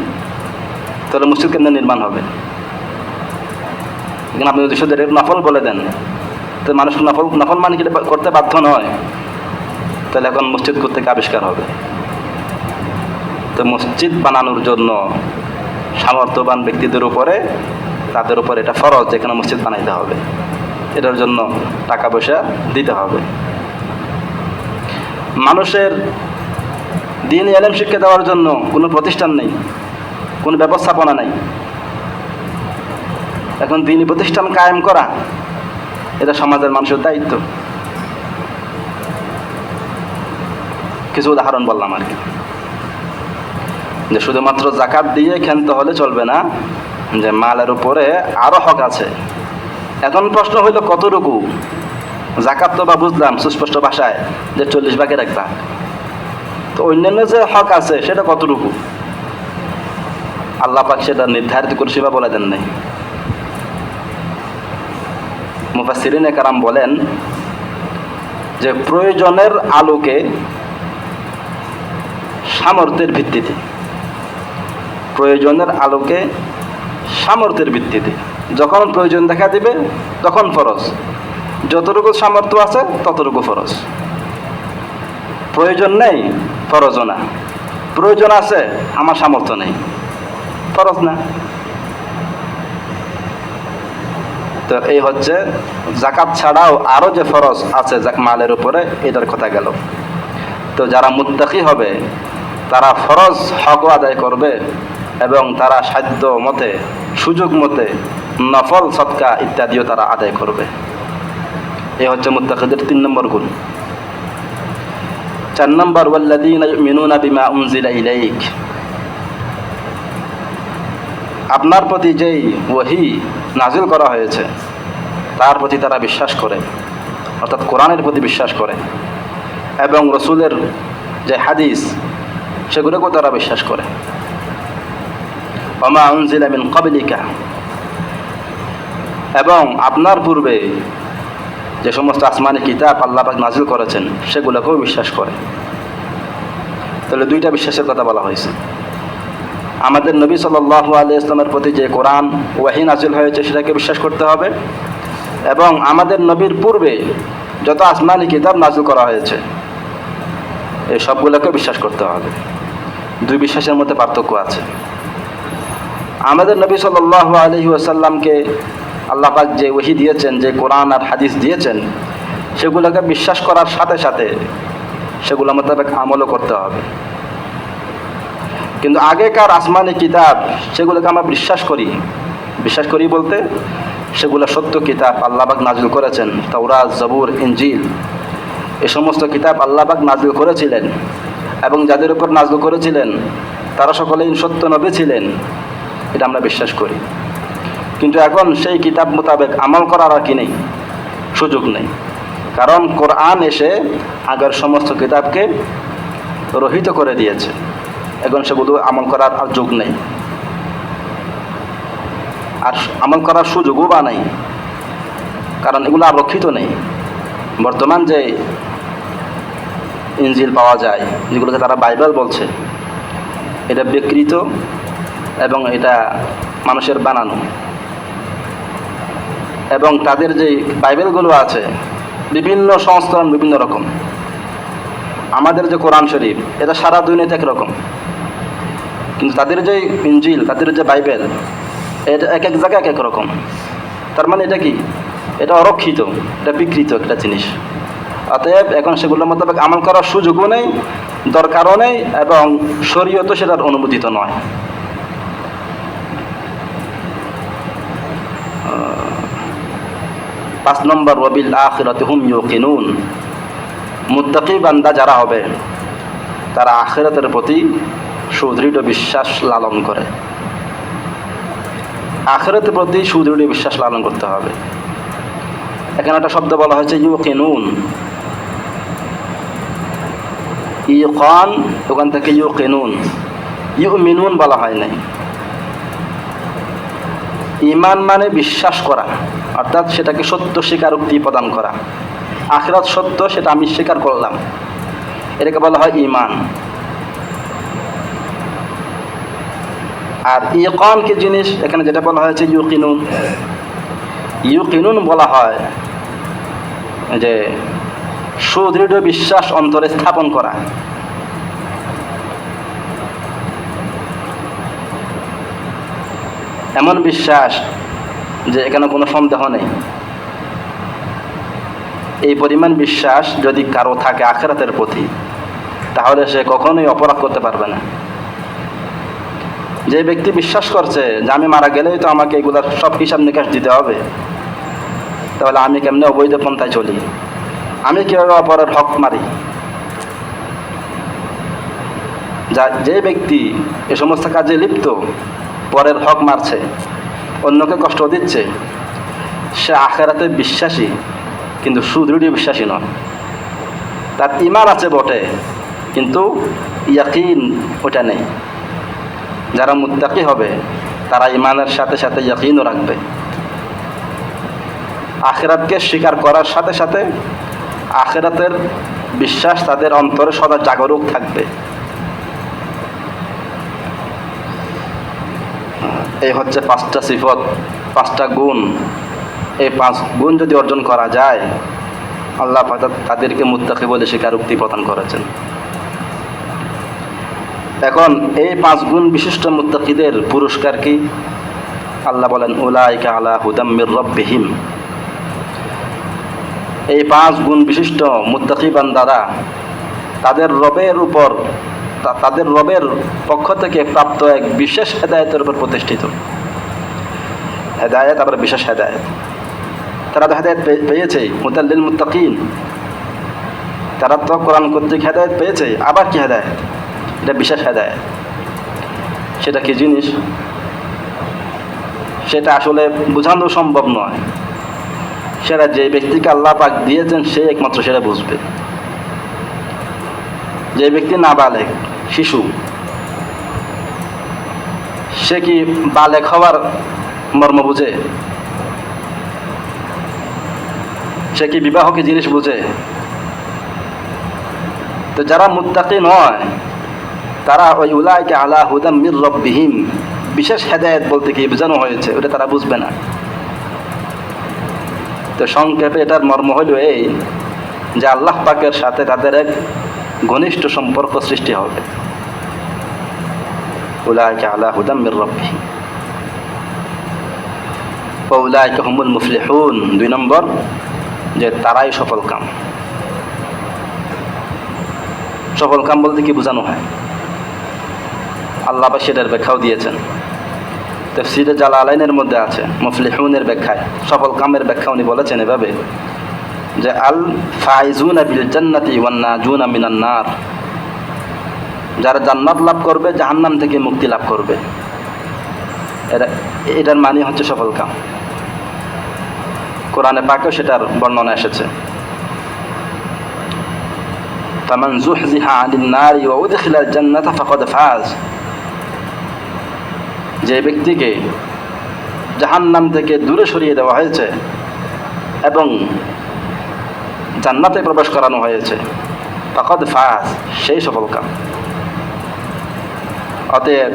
তাহলে মসজিদ কেন্দ্রে নির্মাণ হবে? এখানে আপনি যদি শুধু নফল বলে দেন, তো মানুষ নফল মানে কি করতে বাধ্য নয়, তাহলে এখন মসজিদ থেকে আবিষ্কার হবে। তো মসজিদ বানানোর জন্য সামর্থ্যবান ব্যক্তিদের উপরে, তাদের উপর এটা ফরজ, যেখানে মসজিদ বানাইতে হবে, এটার জন্য টাকা পয়সা দিতে হবে। মানুষের দ্বীন ইলম শিক্ষা দেওয়ার জন্য কোনো প্রতিষ্ঠান নেই, কোনো ব্যবস্থাপনা নেই। এখন দ্বীনি প্রতিষ্ঠান কায়েম করা এটা সমাজের মানুষের দায়িত্ব। কিছু উদাহরণ বললাম আর কি, যে শুধুমাত্র যাকাত দিয়ে ক্ষান্ত হলে চলবে না, যে মালের উপরে আরো হক আছে। এখন প্রশ্ন হইল কতটুকু? যাকাত তো বা বুঝলাম সুস্পষ্ট ভাষায় যে 40 ভাগের 1 ভাগ, তো অন্যান্য যে হক আছে সেটা কতটুকু? আল্লাহ পাক সেটা নির্ধারিত করে সেবা বলে দেন নাই। মুফাসসিরিনে কেরাম বলেন যে প্রয়োজনের আলোকে, সামর্থ্যের ভিত্তিতে, প্রয়োজনের আলোকে সামর্থ্যের ভিত্তিতে যখন প্রয়োজন দেখা দিবে তখন ফরজ, যতটুকু সামর্থ্য আছে ততটুকু ফরজ। প্রয়োজন নেই, ফরজ না। প্রয়োজন আছে, আমার সামর্থ্য নেই, ফরজ না। তো এই হচ্ছে যাকাত ছাড়াও আরো যে ফরজ আছে মালের উপরে, এটার কথা গেল। তো যারা মুত্তাকি হবে, তারা ফরজ হক আদায় করবে এবং তারা সাধ্য মতে সুযোগ মতে নফল সদকা ইত্যাদিও তারা আদায় করবে। এই হচ্ছে মুত্তাকিদের 3 নম্বর গুণ। 4 নম্বর, ওয়াল্লাযীনা ইউমিনুনা বিমা উনজিলা ইলাইক, আপনার প্রতি যেই ওহী নাজিল করা হয়েছে তার প্রতি তারা বিশ্বাস করে, অর্থাৎ কোরআনের প্রতি বিশ্বাস করে, এবং রসুলের যে হাদিস সেগুলোকেও তারা বিশ্বাস করে। ওমা উনজিলা মিন ক্বাবলিকা, এবং আপনার পূর্বে যে সমস্ত আসমানি কিতাব আল্লাহ পাক নাজিল করেছেন সেগুলোকেও বিশ্বাস করে। তাহলে 2টা বিশ্বাসের কথা বলা হয়েছে। আমাদের নবী সাল্লাল্লাহু আলাইহি ওয়াসাল্লামের প্রতি যে কোরআন ওয়াহী নাজিল হয়েছে সেটাকে বিশ্বাস করতে হবে, এবং আমাদের নবীর পূর্বে যত আসমানি কিতাব নাজিল করা হয়েছে এই সবগুলোকে বিশ্বাস করতে হবে। 2 বিশ্বাসের মধ্যে পার্থক্য আছে। আমাদের নবী সাল্লাল্লাহু আলাইহি ওয়াসাল্লামকে আল্লাহ পাক যে ওহী দিয়েছেন, যে কোরআন আর হাদিস দিয়েছেন, সেগুলোকে বিশ্বাস করার সাথে সাথে সেগুলো মোতাবেক আমলও করতে হবে। কিন্তু আগেকার আসমানি কিতাব সেগুলোকে আমরা বিশ্বাস করি বলতে সেগুলো সত্য কিতাব আল্লাহ পাক নাজিল করেছেন। তাওরাত, জবুর, ইনজিল এই সমস্ত কিতাব আল্লাহ পাক নাজিল করেছিলেন, এবং যাদের উপর নাজিল করেছিলেন তারা সকলেই সত্য নবী ছিলেন, এটা আমরা বিশ্বাস করি। কিন্তু এখন সেই কিতাব মোতাবেক আমল করার আর কি নেই, সুযোগ নেই। কারণ কোরআন এসে আগের সমস্ত কিতাবকে রহিত করে দিয়েছে, এখন সেগুলো আমল করার আর যোগ নেই, আর আমল করার সুযোগও বা নেই, কারণ এগুলো আর রক্ষিত নেই। বর্তমান যে ইনজিল পাওয়া যায়, যেগুলোকে তারা বাইবেল বলছে, এটা বিকৃত এবং এটা মানুষের বানানো। এবং তাদের যে বাইবেলগুলো আছে বিভিন্ন সংস্করণ, বিভিন্ন রকম। আমাদের যে কোরআন শরীফ এটা সারা দুনিয়াতে একরকম, কিন্তু তাদের যে ইনজিল, তাদের যে বাইবেল, এটা এক এক জায়গায় এক এক রকম। তার মানে এটা কি? এটা অরক্ষিত, এটা বিকৃত একটা জিনিস। অতএব এখন সেগুলোর মোতাবেক আমল করার সুযোগও নেই, দরকারও নেই, এবং শরীয়তও সেটার অনুমোদিত নয়। পাঁচ নম্বর, ওয়াবিল আখিরাতি হুম ইউকিনুন, মুত্তাকি বান্দা যারা হবে তারা আখিরাতের প্রতি সুদৃঢ় বিশ্বাস লালন করে। আখিরাতের প্রতি সুদৃঢ় বিশ্বাস লালন করতে হবে। এখানে একটা শব্দ বলা হয়েছে ইউকিনুন, ইয়কান, ওখান থেকে ইউকিনুন, ইউমিনুন বলা হয় নাই। ঈমান মানে বিশ্বাস করা, অর্থাৎ সেটাকে সত্য স্বীকারোক্তি প্রদান করা। আখিরাত সত্য, সেটা আমি স্বীকার করলাম, এটাকে বলা হয় ঈমান। আর ইয়কান কি জিনিস? এখানে যেটা বলা হয়েছে ইউকিনুন, ইউকিনুন বলা হয় যে সুদৃঢ় বিশ্বাস অন্তরে স্থাপন করা। এমন বিশ্বাস যে এখানে কোনো সন্দেহ নেই। এই পরিমাণ বিশ্বাস যদি কারো থাকে আখিরাতের প্রতি, তাহলে সে কখনোই অপরাধ করতে পারবে না। যে ব্যক্তি বিশ্বাস করছে যে আমি মারা গেলেই তো আমাকে এগুলার সব হিসাব নিকাশ দিতে হবে, তাহলে আমি কেমনে অবৈধ পন্থায় চলি, আমি কীভাবে অপরের হক মারি। যে ব্যক্তি এ সমস্ত কাজে লিপ্ত, পরের হক মারছে, অন্যকে কষ্ট দিচ্ছে, সে আখিরাতে বিশ্বাসী কিন্তু সুদৃঢ় বিশ্বাসী নয়। তার ঈমান আছে বটে, কিন্তু ইয়াকিন ওটা নেই। যারা মুত্তাকি হবে তারা ঈমানের সাথে সাথে ইয়াকিনও রাখবে। আখিরাতকে স্বীকার করার সাথে সাথে আখিরাতের বিশ্বাস তাদের অন্তরে সদা জাগরুক থাকবে। এই হচ্ছে 5টা সিফত, 5টা গুণ। এই 5 গুণ যদি অর্জন করা যায়, আল্লাহ তাদেরকে মুত্তাকি বলে স্বীকারোক্তি প্রদান করেছেন। এখন এই 5 গুণ বিশিষ্ট মুত্তাকিদের পুরস্কার কি? আল্লাহ বলেন, উলাইকা আলা হুদাম মির রাব্বিহিম। এই 5 গুণ বিশিষ্ট মুত্তাকি বান্দারা তাদের রবের উপর তাদের রবের পক্ষ থেকে প্রাপ্ত এক বিশেষ হেদায়েতের উপর প্রতিষ্ঠিত। হেদায়েত আবার বিশেষ হেদায়েত। তারা তো হেদায়েত পেয়েছে, হুদাল লিল মুত্তাকিন। তারা তো কোরআন কর্তৃক হেদায়েত পেয়েছে, আবার কি হেদায়েত? এটা বিশেষ হেদায়েত। সেটা কি জিনিস সেটা আসলে বোঝানো সম্ভব নয়। সেটা যে ব্যক্তিকে আল্লাহ পাক দিয়েছেন সে একমাত্র সেটা বুঝবে। যে ব্যক্তি নাবালেগ, শিশু, সে কি বালেগ হওয়ার মর্ম বুঝে? সে কি বিবাহ কি জিনিস বুঝে? তো যারা মুত্তাকি নয় তারা ওই উলাইকা আলা হুদাম মির রাব্বিহিম, বিশেষ হেদায়েত বলতে কি বোঝানো হয়েছে ওটা তারা বুঝবে না। তো সংক্ষেপে এটার মর্ম হইল এই যে আল্লাহ পাকের সাথে তাদের এক ঘনিষ্ঠ সম্পর্ক সৃষ্টি হবে। উলাইকা আলা হুদাম মির রাব্বিহিম ওয়া উলাইকা হুমুল মুফলিহুন। 2 নম্বর যে তারাই সফল কাম। সফল কাম বলতে কি বোঝানো হয়? আল্লাহ পাক সেটার ব্যাখ্যাও দিয়েছেন। তাফসীরে জালালাইনের মধ্যে আছে মুফলিহুনের ব্যাখ্যায় সফল কামের ব্যাখ্যা উনি বলেছেন এভাবে যে আল ফাইজুনা বিল জান্নাতি ওয়ান নাজুনা মিনান নার, যারা জান্নাত লাভ করবে, জাহান্নাম থেকে মুক্তি লাভ করবে। এটার মানে হচ্ছে সফল কাম। কোরআনে পাকেও সেটার বর্ণনা এসেছে। ফামান যুহজিহা আনিন নারি ওয়া উদখিলাল জান্নাতা ফাকাদ ফাজ। যে ব্যক্তিকে জাহান্নাম থেকে দূরে সরিয়ে দেওয়া হয়েছে এবং জান্নাতে প্রবেশ করানো হয়েছে, ফাকাদ ফাজ, সেই সফল কাম। অতএব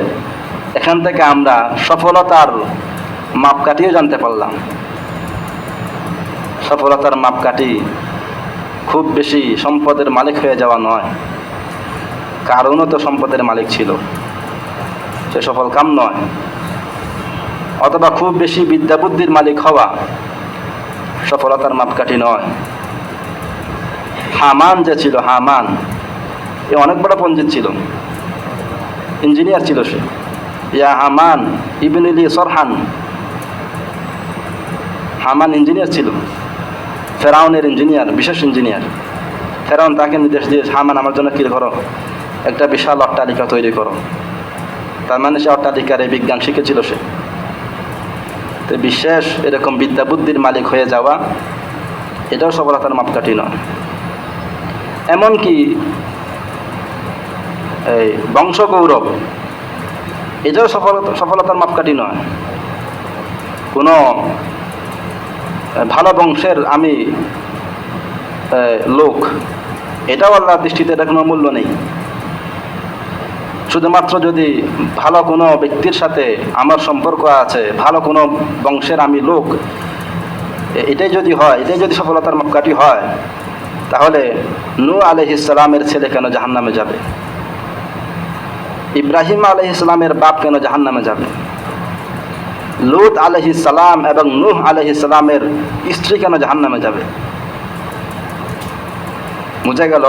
এখান থেকে আমরা সফলতার মাপকাঠিও জানতে পারলাম। সফলতার মাপকাঠি খুব বেশি সম্পদের মালিক হয়ে যাওয়া নয়। কারণও তো সম্পদের মালিক ছিল, সে সফল কাম নয়। অথবা খুব বেশি বিদ্যা বুদ্ধির মালিক হওয়া সফলতার মাপকাঠি নয়। হামান যে ছিল, হামান এ অনেক বড় পণ্ডিত ছিল, ইঞ্জিনিয়ার ছিল সে। ইয়া হামান ইবনে লি সরহান, হামান ইঞ্জিনিয়ার ছিল, ফেরাউনের ইঞ্জিনিয়ার, বিশেষ ইঞ্জিনিয়ার। ফেরাউন তাকে নির্দেশ দিয়ে, হামান আমার জন্য কী করো, একটা বিশাল অট্টালিকা তৈরি করো। তার মানে সে অট্টালিকার এই বিজ্ঞান শিখেছিল সে। তো বিশেষ এরকম বিদ্যা বুদ্ধির মালিক হয়ে যাওয়া এটাও সফলতার মাপকাঠি নয়। এমনকি এই বংশ গৌরব এটাও সফলতার মাপকাঠি নয়। কোনো ভালো বংশের আমি লোক, এটাও আল্লাহর দৃষ্টিতে এটা কোনো মূল্য নেই। শুধুমাত্র যদি ভালো কোনো ব্যক্তির সাথে আমার সম্পর্ক আছে, ভালো কোনো বংশের আমি লোক, এটাই যদি হয়, এটাই যদি সফলতার মাপকাঠি হয়, তাহলে নূহ আলাইহিস সালামের ছেলে কেন জাহান্নামে যাবে? ইব্রাহিম আলাইহিস সালামের বাপ কেন জাহান্নামে যাবে? লূত আলাইহিস সালাম এবং নূহ আলাইহিস সালামের স্ত্রী কেন জাহান্নামে যাবে? বুঝা গেল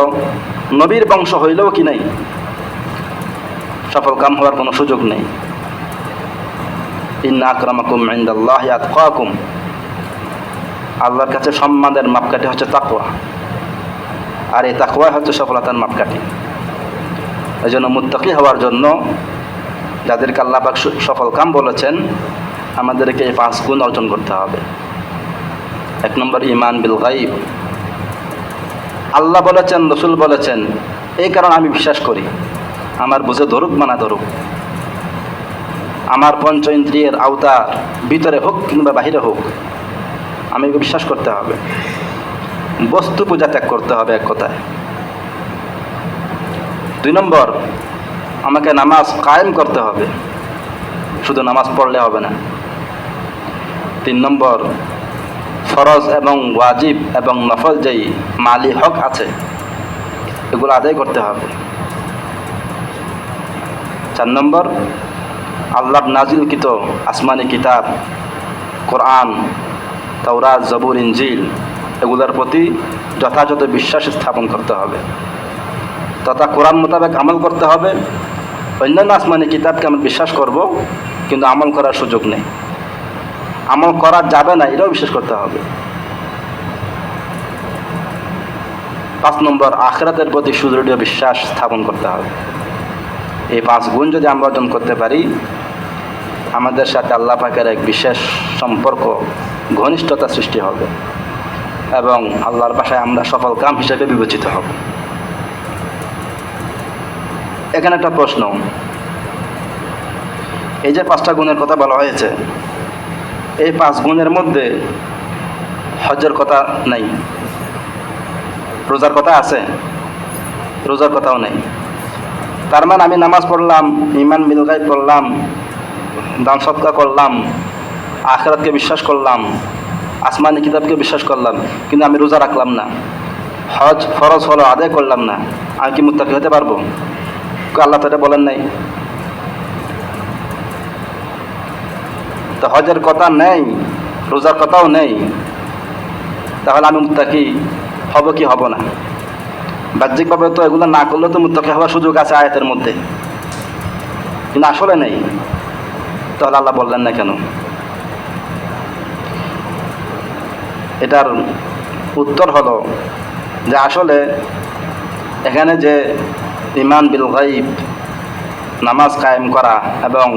নবীর বংশ হইলেও কি নাই, সফল কাম হওয়ার কোনো সুযোগ নেই। ইন্না আকরামাকুম ইনদাল্লাহি আতকাকুম, আল্লাহর কাছে সম্মানের মাপকাঠি হচ্ছে তাকওয়া, আর এই তাকওয়া হচ্ছে সফলতার মাপকাঠি। এই জন্য মুত্তাকি হওয়ার জন্য যাদেরকে আল্লাহ পাক সফল কাম বলেছেন, আমাদেরকে এই 5 গুণ অর্জন করতে হবে। 1 নম্বর ঈমান বিল গায়ব। আল্লাহ বলেছেন, রসুল বলেছেন, এই কারণে আমি বিশ্বাস করি। আমার বুঝে ধরুক বা না ধরুক, আমার পঞ্চ ইন্দ্রিয়ের আওতার ভিতরে হোক কিংবা বাহিরে হোক, আমি বিশ্বাস করতে হবে। বস্তু পূজা ত্যাগ করতে হবে, এক কথায়। 2 নম্বর, আমাকে নামাজ কায়েম করতে হবে, শুধু নামাজ পড়লে হবে না। 3 নম্বর, ফরজ এবং ওয়াজিব এবং নফল যেই মালি হক আছে এগুলো আদায় করতে হবে। 4 নম্বর, আল্লাহর নাজিলকৃত আসমানি কিতাব কোরআন, তাওরাত, জবুর, ইনজিল এগুলোর প্রতি যথাযথ বিশ্বাস স্থাপন করতে হবে। তথা কোরআন মোতাবেক আমল করতে হবে। অন্যান্য আসমানি কিতাবকে আমরা বিশ্বাস করব, কিন্তু আমল করার সুযোগ নেই, আমল করা যাবে না, এটাও বিশ্বাস করতে হবে। 5 নম্বর, আখিরাতের প্রতি সুদৃঢ় বিশ্বাস স্থাপন করতে হবে। এই 5 গুণ যদি আমরা অর্জন করতে পারি, আমাদের সাথে আল্লাহ পাকের এক বিশেষ সম্পর্ক, ঘনিষ্ঠতা সৃষ্টি হবে এবং আল্লাহর ভাষায় আমরা সফল কাম হিসেবে বিবেচিত হব। এখানে একটা প্রশ্ন, এই যে 5টা গুণের কথা বলা হয়েছে, এই 5 গুণের মধ্যে হজ্জের কথা নাই, রোজার কথা আছে? রোজার কথাও নেই। তার মানে আমি নামাজ পড়লাম, ঈমান বিল গায়ব পড়লাম, দান সদকা করলাম, আখিরাতকে বিশ্বাস করলাম, আসমানি কিতাবকে বিশ্বাস করলাম, কিন্তু আমি রোজা রাখলাম না, হজ ফরজ হলো আদায় করলাম না, আমি কি মুত্তাকি হতে পারবো? আল্লাহ তো এটা বলেন নাই। তো হজের কথা নেই, রোজার কথাও নেই, তাহলে আমি মুত্তাকি হব কি হব না? বাহ্যিকভাবে তো এগুলো না করলে তো মুত্তাকি হওয়ার সুযোগ আছে আয়াতের মধ্যে, কিন্তু আসলে নেই। তাহলে আল্লাহ বললেন না কেন? এটার উত্তর হলো যে আসলে এখানে যে ঈমান বিল গায়ব, নামাজ কায়েম করা এবং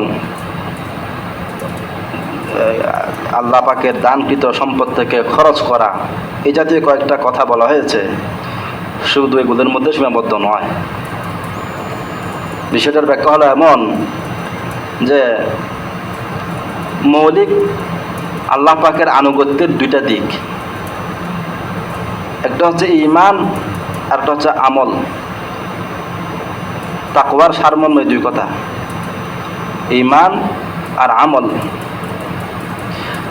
আল্লাহ পাকের দানকৃত সম্পদ থেকে খরচ করা, এই জাতীয় কয়েকটা কথা বলা হয়েছে, শুধু এগুলোর মধ্যে সীমাবদ্ধ নয়। বিষয়টার ব্যাখ্যা হলো এমন যে মৌলিক আল্লাহ পাকের আনুগত্যের 2টা দিক, একটা হচ্ছে ঈমান আর একটা হচ্ছে আমল। তাকওয়ার সারমর্ম এই 2 কথা, ঈমান আর আমল।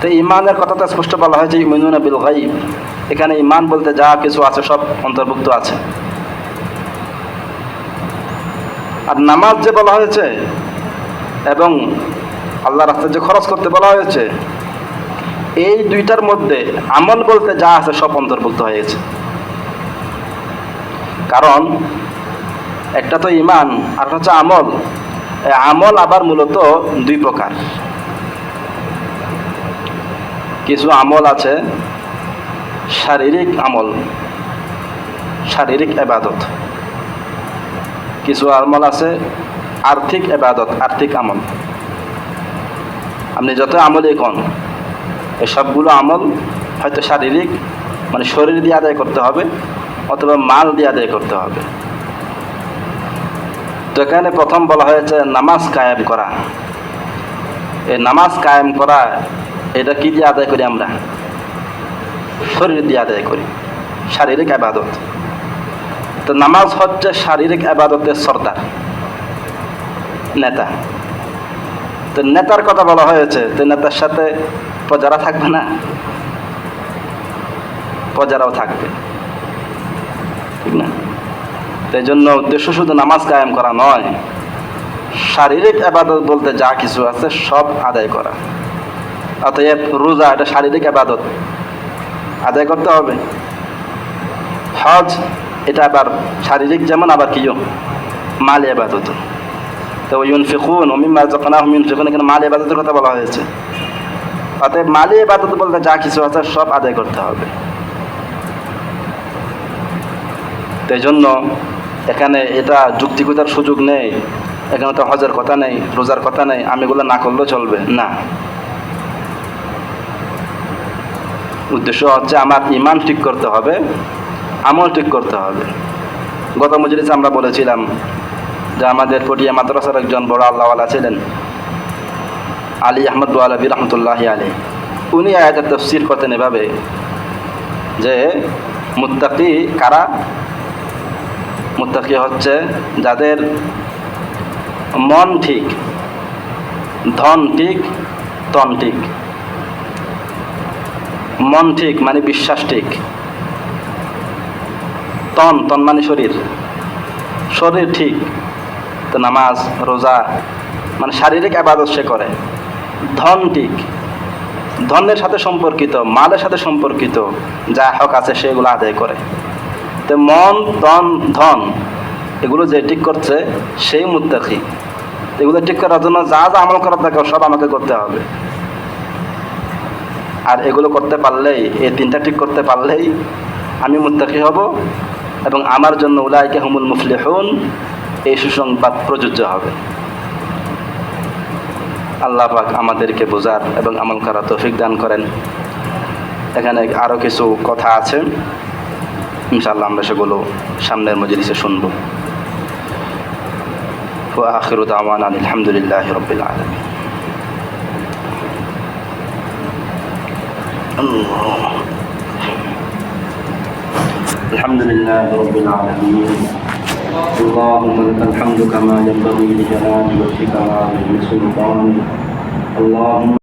তো ঈমানের কথাটা স্পষ্ট বলা হয়েছে ইউমিনুনা বিল গায়ব, এখানে ঈমান বলতে যা কিছু আছে সব অন্তর্ভুক্ত আছে। আর নামাজ যে বলা হয়েছে এবং আল্লাহর রাস্তায় যে খরচ করতে বলা হয়েছে, এই 2টার মধ্যে আমল বলতে যা আছে সব অন্তর্ভুক্ত হয়েছে। কারণ একটা তো ঈমান আর হচ্ছে আমল। আমল আবার মূলত 2 প্রকার। কিছু আমল আছে শারীরিক আমল, শারীরিক ইবাদত, কিছু আমল আছে আর্থিক ইবাদত, আর্থিক আমল। আপনি যত আমলই কোন, এই সবগুলো আমল হয়তো শারীরিক, মানে শরীর দিয়ে আদায় করতে হবে, অথবা মাল দিয়ে আদায় করতে হবে। তো এখানে প্রথম বলা হয়েছে নামাজ কায়েম করা। এই নামাজ কায়েম করা, এটা কি দিয়ে আদায় করি আমরা? শরীর দিয়ে আদায় করি, শারীরিক ইবাদত। তো নামাজ হচ্ছে শারীরিক ইবাদতের সর্দার, নেতা। তো নেতার কথা বলা হয়েছে, তো নেতার সাথে প্রজারা থাকবে না? প্রজারাও থাকবে, ঠিক না? তাই জন্য উদ্দেশ্য শুধু নামাজ কায়েম করা নয়, শারীরিক ইবাদত বলতে যা কিছু আছে সব আদায় করা। অতএব রোজা এটা শারীরিক ইবাদত, আদায় করতে হবে। হজ এটা আবার শারীরিক যেমন, আবার কিও মাল ইবাদত। তো ইউনফিকুন ওয়া মিম্মা রাযাকনাহুম ইউনফিকুন, এখানে মাল ইবাদতের কথা বলা হয়েছে। অতএব মাল ইবাদত বলতে যা কিছু আছে সব আদায় করতে হবে। তাই জন্য এখানে এটা যুক্তিকতার সুযোগ নেই, এখানে তো হজের কথা নেই, রোজার কথা নেই, আমি এগুলো না করলেও চলবে না। উদ্দেশ্য হচ্ছে আমার ঈমান ঠিক করতে হবে, আমল ঠিক করতে হবে। গত মজলিসে আমরা বলেছিলাম যে আমাদের পটিয়া মাদ্রাসার একজন বড় আল্লাহওয়ালা ছিলেন, আলী আহমদ আলবী রহমতুল্লাহি আলাইহি। উনি আয়াতের তাফসীর করতেন এভাবে যে মুত্তাকি কারা? মুত্তাকি হচ্ছে যাদের মন ঠিক, ধন ঠিক, তন ঠিক। মন ঠিক মানে বিশ্বাস ঠিক, তন মানে শরীর, শরীর ঠিক তো নামাজ রোজা মানে শারীরিক ইবাদত সে করে। ধন ঠিক, ধনের সাথে সম্পর্কিত, মালের সাথে সম্পর্কিত যা হক আছে সেগুলো আদায় করে। তো মন, তন, ধন এগুলো যে ঠিক করছে সেই মুত্তাকি। এগুলো ঠিক করার জন্য যা যা আমল করার থাকে সব আমাকে করতে হবে। আর এগুলো করতে পারলেই, এই তিনটা ঠিক করতে পারলেই আমি মুত্তাকি হব এবং আমার জন্য উলাইকা হুমুল মুফলিহুন এই সুসংবাদ প্রযোজ্য হবে। আল্লাহ পাক আমাদেরকে বোঝার এবং আমল করার তৌফিক দান করেন। এখানে আরও কিছু কথা আছে, ইনশাআল্লাহ আমরা সেগুলো সামনের মজলিসে শুনব। ওয়া আখিরু দাওয়ানা আলহামদুলিল্লাহি রাব্বিল আলামিন। আলহামদুলিল্লাহি রাব্বিল আলামিন। اللهم لك الحمد كما ينبغي لجلال وجهك وعظيم سلطانك. اللهم